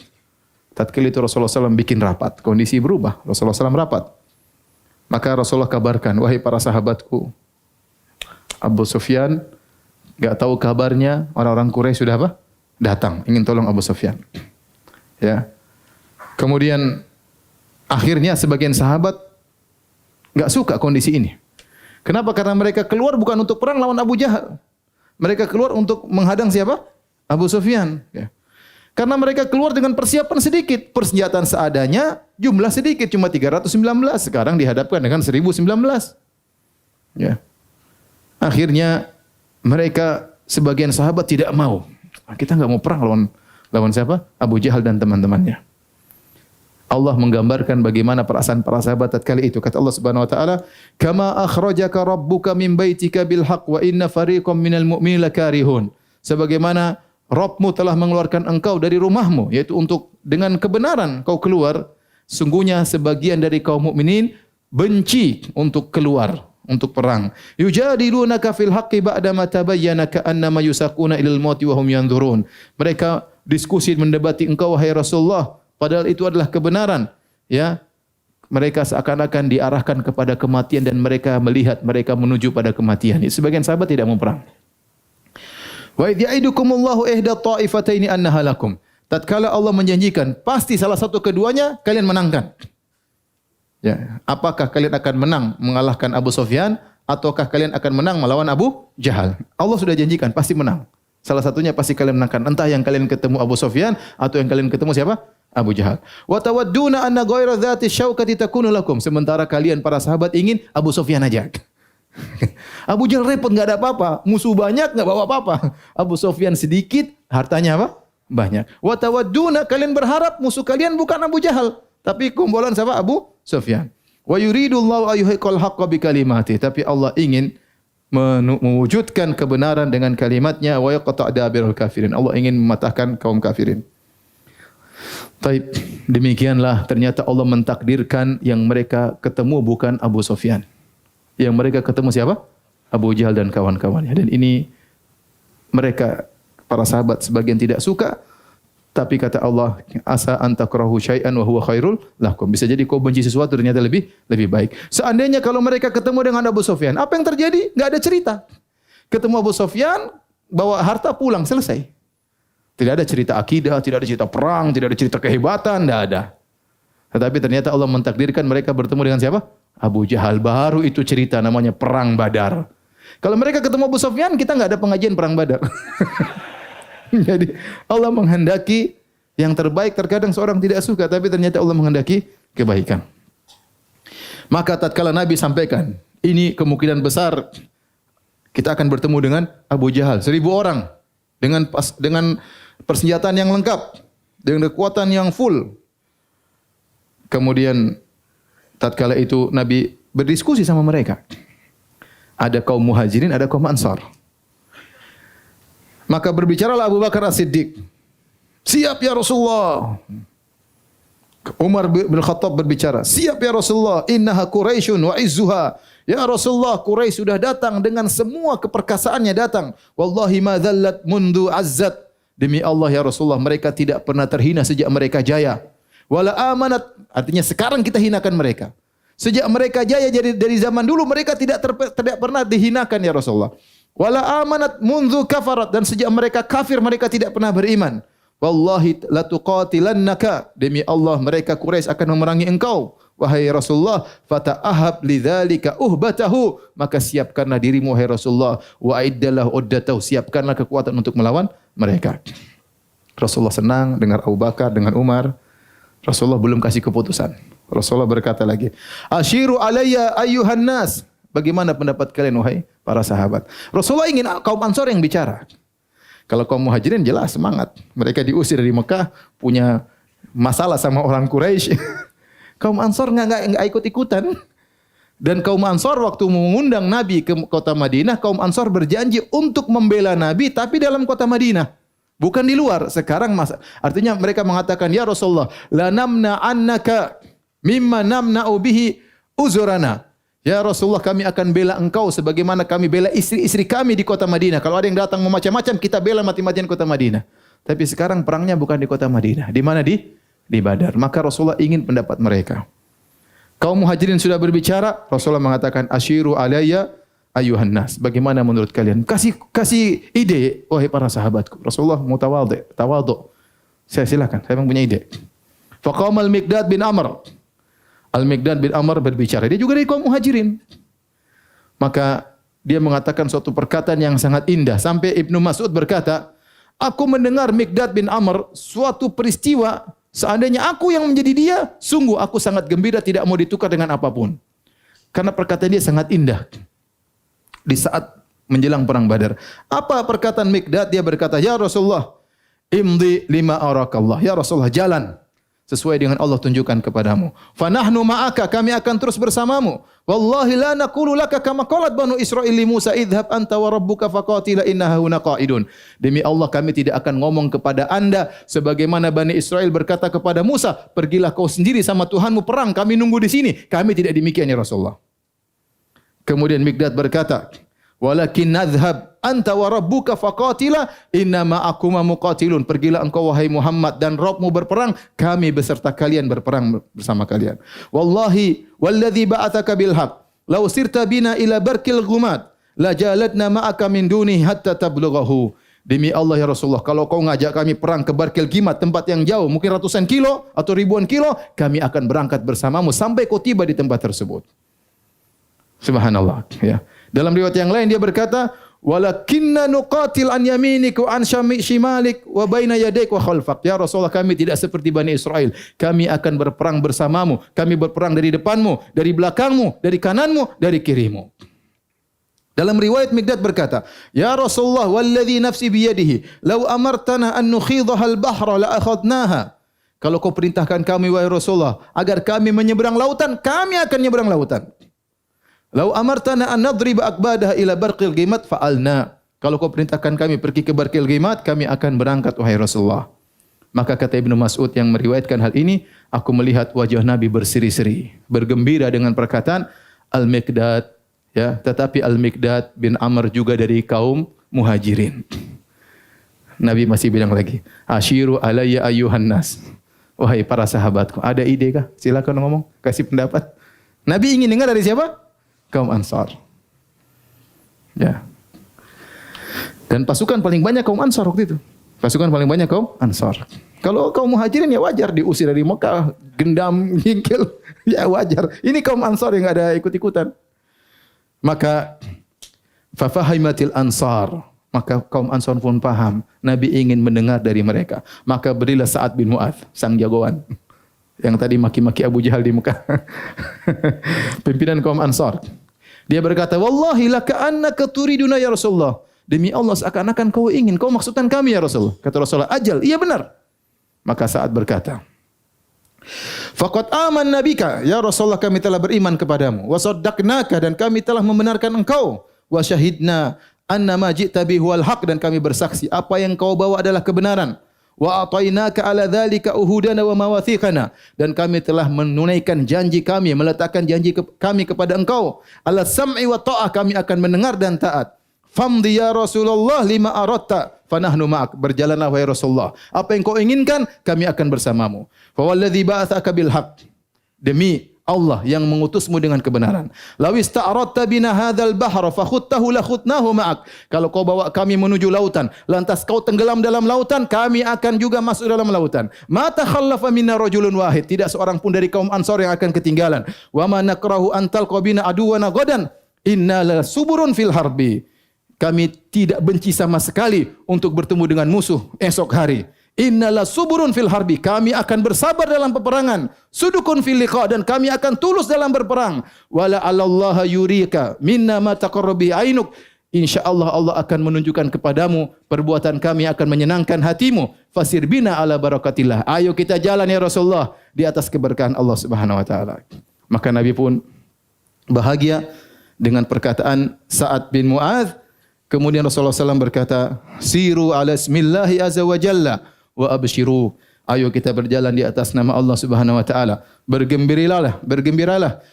Tatkala itu Rasulullah SAW bikin rapat, kondisi berubah. Rasulullah SAW rapat. Maka Rasulullah kabarkan, wahai para sahabatku, Abu Sufyan enggak tahu kabarnya, orang-orang Quraisy sudah apa? Datang, ingin tolong Abu Sufyan. Ya. Kemudian akhirnya sebagian sahabat enggak suka kondisi ini. Kenapa? Karena mereka keluar bukan untuk perang lawan Abu Jahal. Mereka keluar untuk menghadang siapa? Abu Sufyan. Ya. Karena mereka keluar dengan persiapan sedikit, persenjataan seadanya, jumlah sedikit cuma 319, sekarang dihadapkan dengan 1019. Ya. Akhirnya mereka sebagian sahabat tidak mau. Kita enggak mau perang lawan siapa? Abu Jahal dan teman-temannya. Allah menggambarkan bagaimana perasaan para sahabat tatkala itu. Kata Allah Subhanahu wa taala, "Kama akhrajaka rabbuka min baitika bil haqq wa inna fariqam minal mu'minina lakarihun." Sebagaimana Rabbmu telah mengeluarkan engkau dari rumahmu, yaitu untuk dengan kebenaran kau keluar, sungguhnya sebagian dari kaum mukminin benci untuk keluar untuk perang. Yujadilunaka fil haqqi ba'da ma tabayyana ka'annama yusaquna ilal mauti wa hum yanzurun. Mereka diskusi mendebati engkau wahai Rasulullah, padahal itu adalah kebenaran. Ya, mereka seakan-akan diarahkan kepada kematian dan mereka melihat mereka menuju pada kematian. Sebagian sahabat tidak mau perang. Wa idh ya'idukumullahu ihda ta'ifataini annaha lakum. Tatkala Allah menjanjikan, pasti salah satu keduanya kalian menangkan. Ya, apakah kalian akan menang mengalahkan Abu Sufyan ataukah kalian akan menang melawan Abu Jahal? Allah sudah janjikan pasti menang. Salah satunya pasti kalian menangkan. Entah yang kalian ketemu Abu Sufyan atau yang kalian ketemu siapa? Abu Jahal. Wa tawadduna anna ghayra dzati syaukati takunu lakum. Sementara kalian para sahabat ingin Abu Sufyan aja. Abu Jahal repot enggak ada apa-apa, musuh banyak enggak bawa apa-apa. Abu Sufyan sedikit, hartanya apa? Banyak. Wa tawadduna, kalian berharap musuh kalian bukan Abu Jahal, tapi kumpulan siapa? Abu Sufyan. Wa yuridullahu ayyuhiqal haqqa bi kalimati. Tapi Allah ingin mewujudkan kebenaran dengan kalimatnya, wa yaqta' dabirul kafirin. Allah ingin mematahkan kaum kafirin. Taib, demikianlah ternyata Allah mentakdirkan yang mereka ketemu bukan Abu Sufyan. Yang mereka ketemu siapa? Abu Jahal dan kawan-kawannya. Dan ini mereka para sahabat sebagian tidak suka, tapi kata Allah, asa antakrahu syai'an wa huwa khairul lakum. Bisa jadi kau benci sesuatu ternyata lebih baik. Seandainya kalau mereka ketemu dengan Abu Sufyan, apa yang terjadi? Enggak ada cerita. Ketemu Abu Sufyan, bawa harta pulang, selesai. Tidak ada cerita akidah, tidak ada cerita perang, tidak ada cerita kehebatan, tidak ada. Tetapi ternyata Allah mentakdirkan mereka bertemu dengan siapa? Abu Jahal. Baru itu cerita namanya perang Badar. Kalau mereka ketemu Abu Sufyan, kita enggak ada pengajian perang Badar. Jadi Allah menghendaki yang terbaik, terkadang seorang tidak suka, tapi ternyata Allah menghendaki kebaikan. Maka tatkala Nabi sampaikan, ini kemungkinan besar kita akan bertemu dengan Abu Jahal, 1000 orang dengan persenjataan yang lengkap, dengan kekuatan yang full. Kemudian tatkala itu Nabi berdiskusi sama mereka. Ada kaum Muhajirin, ada kaum Ansar. Maka berbicaralah Abu Bakar As-Siddiq. Siap ya Rasulullah. Umar bin Khattab berbicara, siap ya Rasulullah, innaha Quraisyun wa izzuha. Ya Rasulullah, Quraisy sudah datang dengan semua keperkasaannya datang. Wallahi ma dzallat mundu azzat. Demi Allah ya Rasulullah, mereka tidak pernah terhina sejak mereka jaya. Wala amanat, artinya sekarang kita hinakan mereka. Sejak mereka jaya dari zaman dulu mereka tidak pernah dihinakan ya Rasulullah. Wala amanat mundu kafarat, dan sejak mereka kafir mereka tidak pernah beriman. Wallahi la tuqatilannaka, demi Allah mereka Quraisy akan memerangi engkau. Wahai Rasulullah, fata'ahab lidzalika uhbatahu, maka siapkanlah dirimu wahai Rasulullah, wa aiddalah uddatahu, siapkanlah kekuatan untuk melawan mereka. Rasulullah senang dengar Abu Bakar dengan Umar. Rasulullah belum kasih keputusan. Rasulullah berkata lagi, "Ashiru alayya ayyuhan nas." Bagaimana pendapat kalian wahai para sahabat? Rasulullah ingin kaum Ansar yang bicara. Kalau kaum Muhajirin jelas semangat. Mereka diusir dari Mekah, punya masalah sama orang Quraisy. Kaum Ansar enggak ikut-ikutan. Dan kaum Ansar waktu mengundang Nabi ke kota Madinah, kaum Ansar berjanji untuk membela Nabi tapi dalam kota Madinah. Bukan di luar. Sekarang artinya mereka mengatakan, "Ya Rasulullah, la namna annaka mimma namna'u bihi uzurana." Ya Rasulullah, kami akan bela engkau sebagaimana kami bela istri-istri kami di kota Madinah. Kalau ada yang datang memacam-macam, kita bela mati-matian kota Madinah. Tapi sekarang perangnya bukan di kota Madinah. Di mana? Di Badar. Maka Rasulullah ingin pendapat mereka. Kaum Muhajirin sudah berbicara, Rasulullah mengatakan asyiru alayya ayuhan nas. Bagaimana menurut kalian? Kasih ide wahai para sahabatku. Rasulullah tawadhu. Saya silakan, saya memang punya ide. Faqamal Miqdad bin Amr. Al-Miqdad bin Amr berbicara. Dia juga dari kaum Muhajirin. Maka dia mengatakan suatu perkataan yang sangat indah sampai Ibnu Mas'ud berkata, "Aku mendengar Miqdad bin Amr suatu peristiwa, seandainya aku yang menjadi dia, sungguh aku sangat gembira tidak mau ditukar dengan apapun." Karena perkataan dia sangat indah. Di saat menjelang perang Badar. Apa perkataan Miqdad? Dia berkata, "Ya Rasulullah, imdi lima arakallah." Ya Rasulullah, jalan sesuai dengan Allah tunjukkan kepadamu. Fanahnu ma'aka, kami akan terus bersamamu. Wallahi la naqulu laka kama qalat banu Israil li Musa idhhab anta wa rabbuka faqatila innaha huna qa'idun. Demi Allah kami tidak akan ngomong kepada Anda sebagaimana Bani Israel berkata kepada Musa, pergilah kau sendiri sama Tuhanmu perang, kami nunggu di sini. Kami tidak demikian ya Rasulullah. Kemudian Miqdad berkata, walakin nadhhab anta wa rabbuka faqatila innama akuma muqatilun. Pergilah engkau wahai Muhammad dan Rabbmu berperang, kami beserta kalian berperang bersama kalian. Wallahi walladzi ba'atsaka bil haqq law sirta bina ila barkil ghumat la jaladna ma'aka min duni hatta tablughahu. Demi Allah ya Rasulullah, kalau kau ngajak kami perang ke Barkil Gimat, tempat yang jauh, mungkin ratusan kilo atau ribuan kilo, kami akan berangkat bersamamu sampai kau tiba di tempat tersebut. Subhanallah, ya. Dalam riwayat yang lain dia berkata, walakinna nuqatil an yaminik wa an shimalik wa baina yadayk wa khalfak. Ya Rasulullah, kami tidak seperti Bani Israel. Kami akan berperang bersamamu. Kami berperang dari depanmu, dari belakangmu, dari kananmu, dari kirimu. Dalam riwayat Miqdad berkata, ya Rasulullah, walladhi nafsi biyadihi, law amartana an nukhidhaha al-bahra la akhadnaha. Kalau kau perintahkan kami wahai Rasulullah agar kami menyeberang lautan, kami akan menyeberang lautan. Lau amartana an nadriba akbadaha ila Barqil Gimat fa'alna. Kalau kau perintahkan kami pergi ke Barqil Gimat, kami akan berangkat wahai Rasulullah. Maka kata Ibnu Mas'ud yang meriwayatkan hal ini, aku melihat wajah Nabi berseri-seri, bergembira dengan perkataan Al-Miqdad, ya, tetapi Al-Miqdad bin Amr juga dari kaum Muhajirin. Nabi masih bilang lagi, asyiru alayya ayyuhan nas. Wahai para sahabatku, ada ide kah? Silakan ngomong, kasih pendapat. Nabi ingin dengar dari siapa? Kaum Ansar. Ya. Dan pasukan paling banyak kaum Ansar waktu itu. Pasukan paling banyak kaum Ansar. Kalau kaum Muhajirin ya wajar diusir dari Mekah, gendam, jingkil, ya wajar. Ini kaum Ansar yang ada ikut-ikutan. Maka fafahimatil Ansar. Maka kaum Ansar pun paham Nabi ingin mendengar dari mereka. Maka berilah Sa'ad bin Mu'adz, sang jagoan. Yang tadi maki-maki Abu Jahal di Mekah. Pimpinan kaum Ansar. Dia berkata, wallahi laka'annaka turiduna ya Rasulullah. Demi Allah seakan-akan kau ingin, kau maksudkan kami ya Rasulullah. Kata Rasulullah, ajal, iya benar. Maka Sa'ad berkata, faqad aman nabika, ya Rasulullah kami telah beriman kepadamu. Wa saddaqnaka, dan kami telah membenarkan engkau. Wa syahidna anna ma ji'ta bihi wal haq, dan kami bersaksi apa yang kau bawa adalah kebenaran. Wa atainaka ala dzalika uhudana wa mawathiqana, dan kami telah menunaikan janji kami, meletakkan janji kami kepada engkau. Ala sam'i wa ta'ah, kami akan mendengar dan taat. Famdi ya Rasulullah lima aratta fanahnu ma'ak. Berjalanlah wahai Rasulullah, apa yang kau inginkan kami akan bersamamu. Fa walladzi ba'atsaka bil haqq, demi Allah yang mengutusmu dengan kebenaran. Lawis ta'aradta bina hadzal bahra fa khuttahu la khutnahu ma'ak. Kalau kau bawa kami menuju lautan, lantas kau tenggelam dalam lautan, kami akan juga masuk dalam lautan. Ma takhallafa minna rajulun wahid, tidak seorang pun dari kaum Ansar yang akan ketinggalan. Wa ma nakrahu an talqa bina aduwana ghadan inna la suburun fil harbi. Kami tidak benci sama sekali untuk bertemu dengan musuh esok hari. Innala suburun fil harbi, kami akan bersabar dalam peperangan. Sudukun fil liqa, dan kami akan tulus dalam berperang. Wala 'alallaha yurika minna ma taqarrabi ainuk. Insyaallah Allah akan menunjukkan kepadamu perbuatan kami akan menyenangkan hatimu. Fasir bina ala barakatillah. Ayo kita jalan ya Rasulullah di atas keberkahan Allah Subhanahu wa taala. Maka Nabi pun bahagia dengan perkataan Sa'ad bin Mu'adz. Kemudian Rasulullah SAW berkata, siru ala ismillahi azza wa jalla wa abshiru. Ayo kita berjalan di atas nama Allah Subhanahu wa taala. Bergembiralah.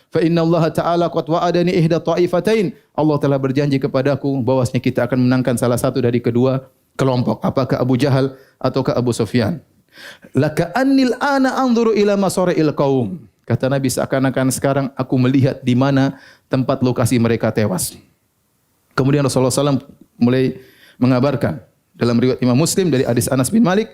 Fa inna Allah taala qad wa'adani ihda ta'ifatain. Allah telah berjanji kepadaku bahwasanya kita akan menangkan salah satu dari kedua kelompok. Apakah Abu Jahal ataukah Abu Sufyan? Laka annil ana anzuru ila masari'il qaum. Kata Nabi, seakan-akan sekarang aku melihat di mana tempat lokasi mereka tewas. Kemudian Rasulullah SAW mulai mengabarkan dalam riwayat Imam Muslim dari hadis Anas bin Malik,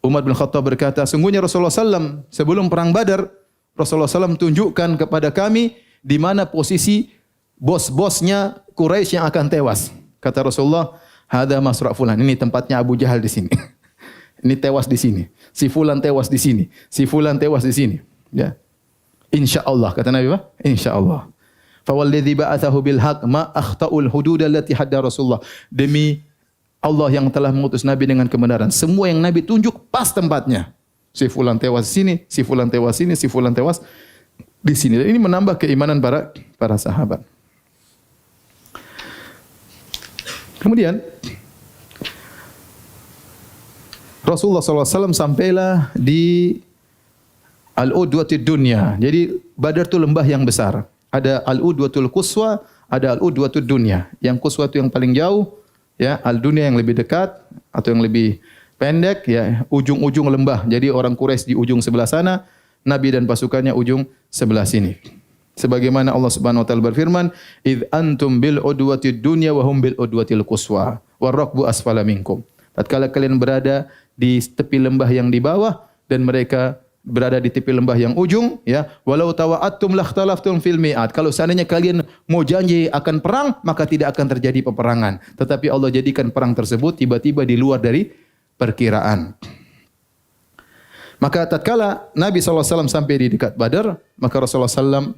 Umar bin Khattab berkata, sungguhnya Rasulullah SAW sebelum perang Badar, Rasulullah SAW tunjukkan kepada kami di mana posisi bos-bosnya Quraisy yang akan tewas. Kata Rasulullah, hada masra' fulan, ini tempatnya Abu Jahal di sini. Ini tewas di sini. Si fulan tewas di sini. Si fulan tewas di sini. Ya. Insyaallah, kata Nabi apa? Insyaallah. Fawalladzi ba'atsahu bil haqq ma akhta'ul hudud allati hadda Rasulullah. Demi Allah yang telah mengutus Nabi dengan kebenaran, semua yang Nabi tunjuk pas tempatnya. Si fulan tewas di sini, si fulan tewas di sini, si fulan tewas di sini. Dan ini menambah keimanan para sahabat. Kemudian Rasulullah SAW sampailah di Al-Udwatud Dunya. Jadi Badar itu lembah yang besar. Ada Al-Udwatul Quswa, ada Al-Udwatud Dunya. Yang Quswa itu yang paling jauh, ya, Al-Dunya yang lebih dekat atau yang lebih pendek, ya, ujung-ujung lembah. Jadi orang Quraisy di ujung sebelah sana, Nabi dan pasukannya ujung sebelah sini. Sebagaimana Allah Subhanahu wa taala berfirman, "Idz antum bil udwatid dunya wa hum bil udwatil quswa, war-rakbu asfala minkum." Tatkala kalian berada di tepi lembah yang di bawah dan mereka berada di tepi lembah yang ujung, ya, walau tawa'attum lakhtalaftum fil mi'at. Kalau seandainya kalian mau janji akan perang, maka tidak akan terjadi peperangan. Tetapi Allah jadikan perang tersebut tiba-tiba di luar dari perkiraan. Maka tatkala Nabi SAW sampai di dekat Badar, maka Rasulullah SAW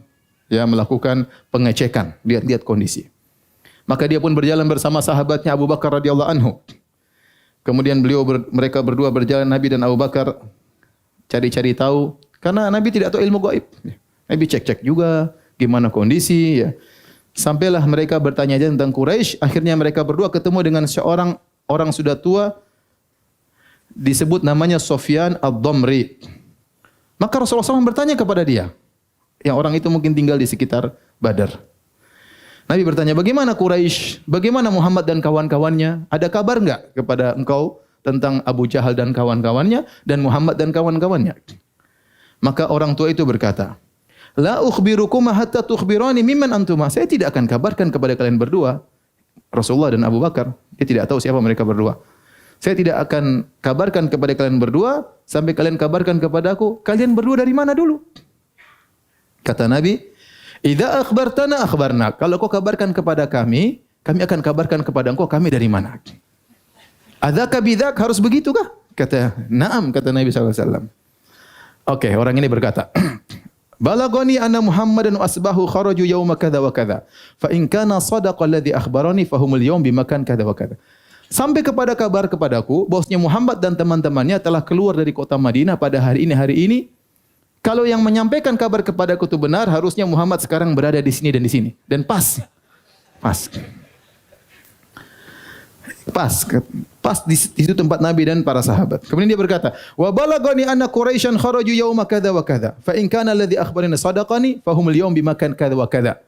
ya melakukan pengecekan, lihat-lihat kondisi. Maka dia pun berjalan bersama sahabatnya Abu Bakar radhiyallahu anhu. Kemudian mereka berdua berjalan, Nabi dan Abu Bakar cari-cari tahu, karena Nabi tidak tahu ilmu gaib. Nabi cek-cek juga gimana kondisi, ya. Sampailah mereka bertanya tentang Quraisy. Akhirnya mereka berdua ketemu dengan seorang orang sudah tua, disebut namanya Sufyan ad-Damri. Maka Rasulullah SAW bertanya kepada dia. Yang orang itu mungkin tinggal di sekitar Badar. Nabi bertanya, bagaimana Quraisy? Bagaimana Muhammad dan kawan-kawannya? Ada kabar enggak kepada engkau tentang Abu Jahal dan kawan-kawannya dan Muhammad dan kawan-kawannya? Maka orang tua itu berkata, la ukhbirukum hatta tukhbirani mimman antuma. Saya tidak akan kabarkan kepada kalian berdua, Rasulullah dan Abu Bakar. Dia tidak tahu siapa mereka berdua. Saya tidak akan kabarkan kepada kalian berdua sampai kalian kabarkan kepadaku, kalian berdua dari mana dulu? Kata Nabi, idza akhbartana akhbarna. Kalau kau kabarkan kepada kami, kami akan kabarkan kepada engkau kami dari mana. Adzaka bidzak, harus begitu kah? Kata, "Na'am," kata Nabi SAW. Oke, orang ini berkata, "Balagoni anna Muhammadan asbahu kharaju yauma kadza wa kadza. Fa in kana sadaqa alladhi akhbarani fahumul yawm bimakan kadza wa kadza." Sampai kepada kabar kepadaku bahwasanya Muhammad dan teman-temannya telah keluar dari kota Madinah pada hari ini. Kalau yang menyampaikan kabar kepadaku itu benar, harusnya Muhammad sekarang berada di sini dan di sini. Dan pas. Pas di situ tempat Nabi dan para sahabat. Kemudian dia berkata, "Wa balagani anna Quraisyan kharaju yauma kadza wa kadza. Fa in kana alladhi akhbarani sadaqani fa humul yawm bimakan kadza wa kadza."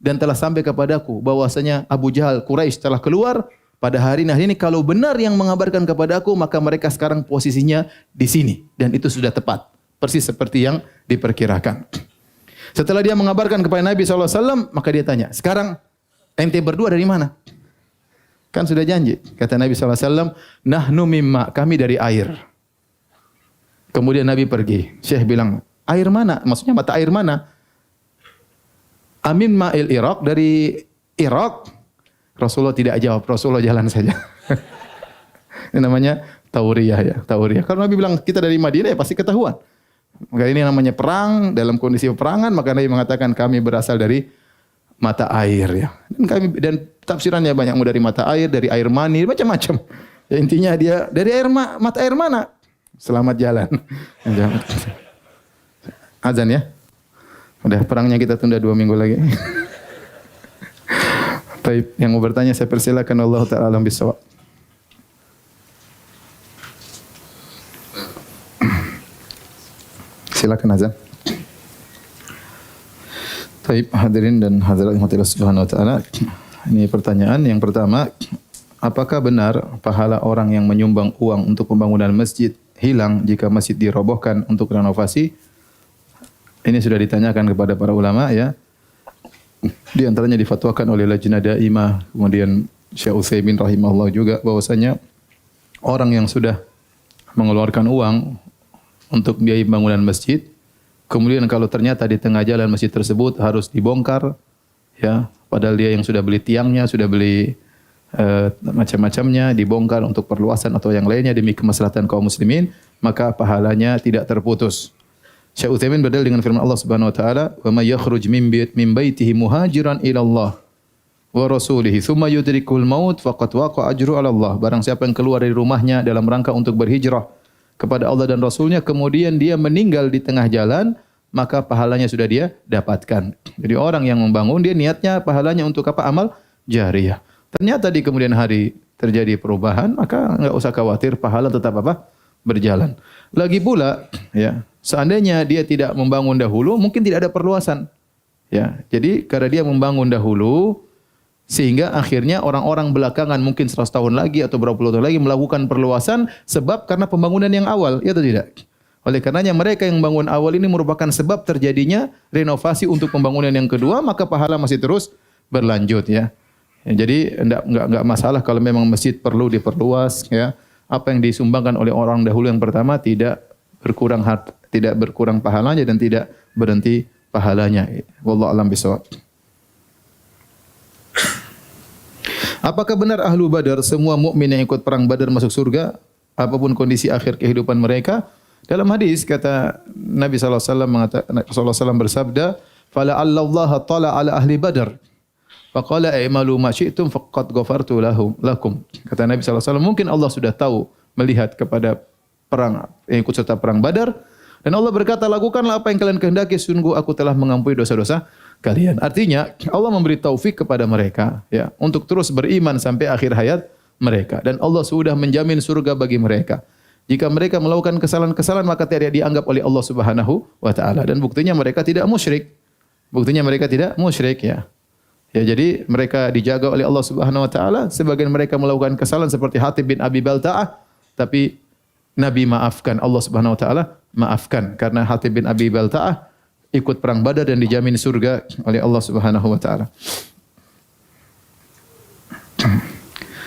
Dan telah sampai kepadaku bahwasanya Abu Jahal Quraisy telah keluar pada hari ini. Kalau benar yang mengabarkan kepadaku, maka mereka sekarang posisinya di sini dan itu sudah tepat, persis seperti yang diperkirakan. Setelah dia mengabarkan kepada Nabi SAW, maka dia tanya, "Sekarang ente berdua dari mana?" Kan sudah janji. Kata Nabi SAW, "Nahnu mimma," kami dari air. Kemudian Nabi pergi. Syekh bilang, "Air mana?" Maksudnya mata air mana? "Amin ma'il Iraq," dari Irak. Rasulullah tidak jawab. Rasulullah jalan saja. Ini namanya tauriyah, ya. Tauriyah. Kalau Nabi bilang kita dari Madinah, ya pasti ketahuan. Maka ini namanya perang, dalam kondisi peperangan, maka Nabi mengatakan kami berasal dari mata air, ya. Dan tafsirannya banyak, dari mata air, dari air mani, macam-macam. Ya, intinya dia dari mata air mana? Selamat jalan. Azan, ya. Udah, perangnya kita tunda 2 minggu lagi. Baik, yang mau bertanya saya persilakan. Allah Ta'ala alam bisawab. Silakan azan. Baik, hadirin dan hadirat Allah Subhanahu wa taala. Ini pertanyaan yang pertama, apakah benar pahala orang yang menyumbang uang untuk pembangunan masjid hilang jika masjid dirobohkan untuk renovasi? Ini sudah ditanyakan kepada para ulama ya. Di antaranya difatwakan oleh Lajnah Daimah, kemudian Syekh Utsaimin rahimahullah juga bahwasanya orang yang sudah mengeluarkan uang untuk biaya bangunan masjid, kemudian kalau ternyata di tengah jalan masjid tersebut harus dibongkar, ya, padahal dia yang sudah beli tiangnya, sudah beli macam-macamnya, dibongkar untuk perluasan atau yang lainnya demi kemaslahatan kaum muslimin, maka pahalanya tidak terputus. Syekh Utsaimin berdalil dengan firman Allah Subhanahu wa taala, "Wa may yakhruj min baitihi muhajiran ila Allah wa rasulihi tsumma yudrikul maut faqad waqa ajru 'ala Allah." Barang siapa yang keluar dari rumahnya dalam rangka untuk berhijrah kepada Allah dan Rasulnya, kemudian dia meninggal di tengah jalan, maka pahalanya sudah dia dapatkan. Jadi orang yang membangun, dia niatnya pahalanya untuk apa? Amal jariyah. Ternyata di kemudian hari terjadi perubahan, maka enggak usah khawatir, pahala tetap apa? Berjalan. Lagi pula, ya, seandainya dia tidak membangun dahulu, mungkin tidak ada perluasan. Ya, jadi karena dia membangun dahulu, sehingga akhirnya orang-orang belakangan mungkin 100 tahun lagi atau berapa puluh tahun lagi melakukan perluasan sebab karena pembangunan yang awal, ya atau tidak? Oleh karenanya mereka yang membangun awal ini merupakan sebab terjadinya renovasi untuk pembangunan yang kedua, maka pahala masih terus berlanjut ya. Ya, jadi enggak masalah kalau memang masjid perlu diperluas ya. Apa yang disumbangkan oleh orang dahulu yang pertama tidak berkurang pahalanya dan tidak berhenti pahalanya. Wallahu a'lam bishawab. Apakah benar ahlu Badar semua mukmin yang ikut perang Badar masuk surga apapun kondisi akhir kehidupan mereka? Dalam hadis kata Nabi sallallahu alaihi wasallam bersabda, "Fala Allah tala ala ahli Badar." Faqala i'malu ma syi'tum faqad ghafartu lakum. Kata Nabi sallallahu alaihi wasallam, mungkin Allah sudah tahu melihat kepada perang yang ikut serta perang Badar dan Allah berkata, lakukanlah apa yang kalian kehendaki, sungguh aku telah mengampuni dosa-dosa kalian. Artinya Allah memberi taufik kepada mereka ya untuk terus beriman sampai akhir hayat mereka dan Allah sudah menjamin surga bagi mereka. Jika mereka melakukan kesalahan-kesalahan maka tidak dianggap oleh Allah Subhanahu wa taala dan buktinya mereka tidak musyrik. Buktinya mereka tidak musyrik ya. Ya, jadi mereka dijaga oleh Allah Subhanahu wa taala. Sebagian mereka melakukan kesalahan seperti Hatib bin Abi Balta'ah, tapi Nabi maafkan, Allah Subhanahu wa taala maafkan karena Hatib bin Abi Balta'ah ikut perang Badar dan dijamin surga oleh Allah Subhanahu wa taala.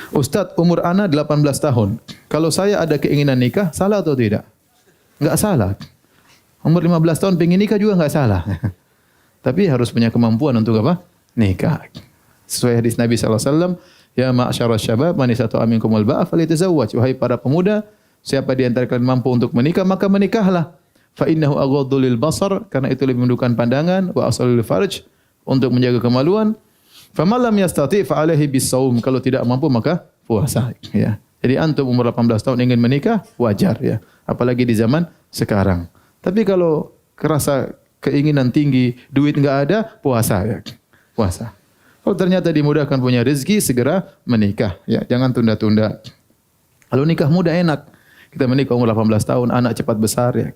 Ustaz, umur ana 18 tahun. Kalau saya ada keinginan nikah, salah atau tidak? Enggak salah. Umur 15 tahun pengen nikah juga enggak salah. Tapi harus punya kemampuan untuk apa? Nikah. Sesuai hadis Nabi sallallahu alaihi wasallam, ya ma'syarasy syabab man istata'a minkumul ba'a falyatazawwaj. Wahai para pemuda, siapa di antara kalian mampu untuk menikah, maka menikahlah. Fa innahu aghaddu lil basar, karena itu lebih menundukkan pandangan, wa asalul farj, untuk menjaga kemaluan. Faman lam yastati' fa alaihi bis-shaum. Kalau tidak mampu maka puasa, ya. Jadi antum umur 18 tahun ingin menikah, wajar ya. Apalagi di zaman sekarang. Tapi kalau kerasa keinginan tinggi, duit enggak ada, puasa ya. Puasa. Kalau ternyata dimudahkan punya rezeki, segera menikah. Ya, jangan tunda-tunda. Kalau nikah muda enak. Kita menikah umur 18 tahun, anak cepat besar ya.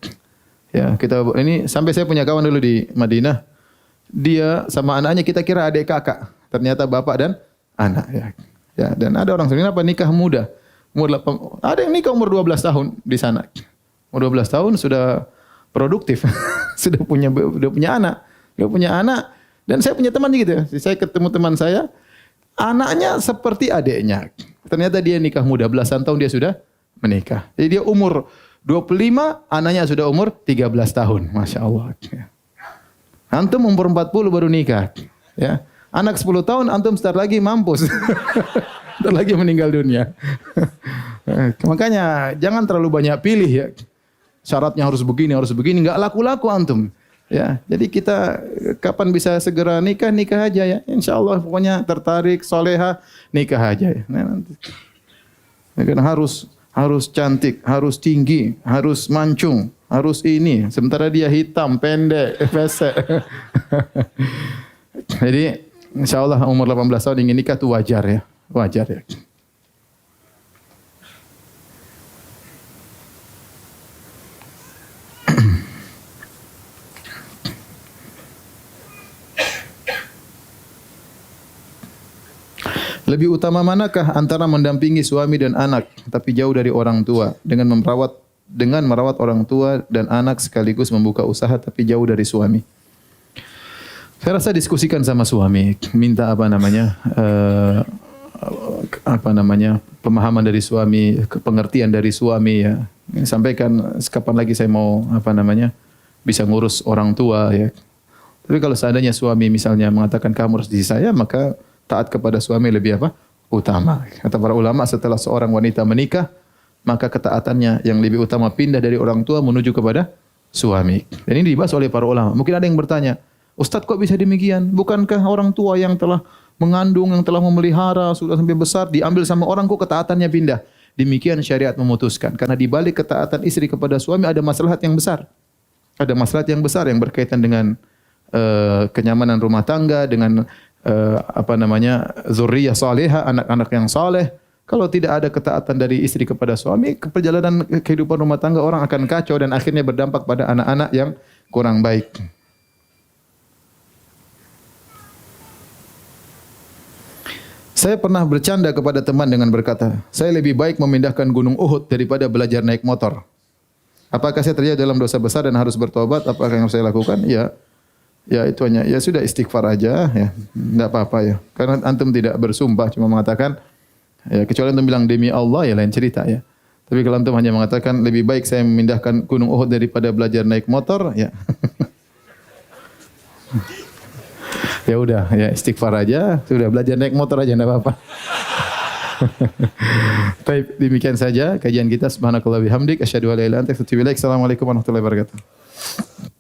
Ya, kita ini sampai saya punya kawan dulu di Madinah. Dia sama anaknya kita kira adik kakak. Ternyata bapak dan anak ya. Ya, dan ada orang sini apa nikah muda. Ada yang nikah umur 12 tahun di sana. Umur 12 tahun sudah produktif. sudah punya anak. Dia punya anak. Dan saya punya teman gitu. Saya ketemu teman saya, anaknya seperti adiknya. Ternyata dia nikah muda, belasan tahun dia sudah menikah. Jadi dia umur 25, anaknya sudah umur 13 tahun. Masya Allah. Antum umur 40 baru nikah. Ya. Anak 10 tahun, antum sebentar lagi mampus. Sebentar lagi meninggal dunia. Makanya jangan terlalu banyak pilih ya. Syaratnya harus begini, enggak laku-laku antum. Ya, jadi kita kapan bisa segera nikah, nikah aja ya. Insyaallah pokoknya tertarik, soleha, nikah aja ya. Nah, nanti. Kan harus cantik, harus tinggi, harus mancung, harus ini. Sementara dia hitam, pendek, pesek. Jadi insyaallah umur 18 tahun ingin nikah itu wajar ya. Wajar ya. Lebih utama manakah antara mendampingi suami dan anak tapi jauh dari orang tua dengan merawat dengan merawat orang tua dan anak sekaligus membuka usaha tapi jauh dari suami. Saya rasa diskusikan sama suami, minta pemahaman dari suami, pengertian dari suami ya. Sampaikan kapan lagi saya mau bisa ngurus orang tua ya. Tapi kalau seandainya suami misalnya mengatakan kamu harus di saya, maka taat kepada suami lebih utama. Kata para ulama, setelah seorang wanita menikah, maka ketaatannya yang lebih utama pindah dari orang tua menuju kepada suami. Dan ini dibahas oleh para ulama. Mungkin ada yang bertanya, Ustadz kok bisa demikian? Bukankah orang tua yang telah mengandung, yang telah memelihara, sudah sampai besar, diambil sama orang kok ketaatannya pindah? Demikian syariat memutuskan. Karena di balik ketaatan istri kepada suami ada maslahat yang besar. Ada maslahat yang besar yang berkaitan dengan kenyamanan rumah tangga, dengan zuriyah salihah, anak-anak yang saleh. Kalau tidak ada ketaatan dari istri kepada suami, perjalanan kehidupan rumah tangga orang akan kacau dan akhirnya berdampak pada anak-anak yang kurang baik. Saya pernah bercanda kepada teman dengan berkata, saya lebih baik memindahkan gunung Uhud daripada belajar naik motor. Apakah saya terjadi dalam dosa besar dan harus bertobat? Apakah yang harus saya lakukan? Ya itu hanya, ya sudah istighfar aja ya. Enggak apa-apa ya. Karena antum tidak bersumpah, cuma mengatakan ya, kecuali antum bilang demi Allah ya lain cerita ya. Tapi kalau antum hanya mengatakan lebih baik saya memindahkan gunung Uhud daripada belajar naik motor ya. Ya udah ya istighfar aja, sudah belajar naik motor aja enggak apa-apa. Baik, demikian saja kajian kita. Subhanakallah bihamdik asyhadu an la ilaha illa anta astaghfiruka wa atubu ilaik. Assalamualaikum warahmatullahi wabarakatuh.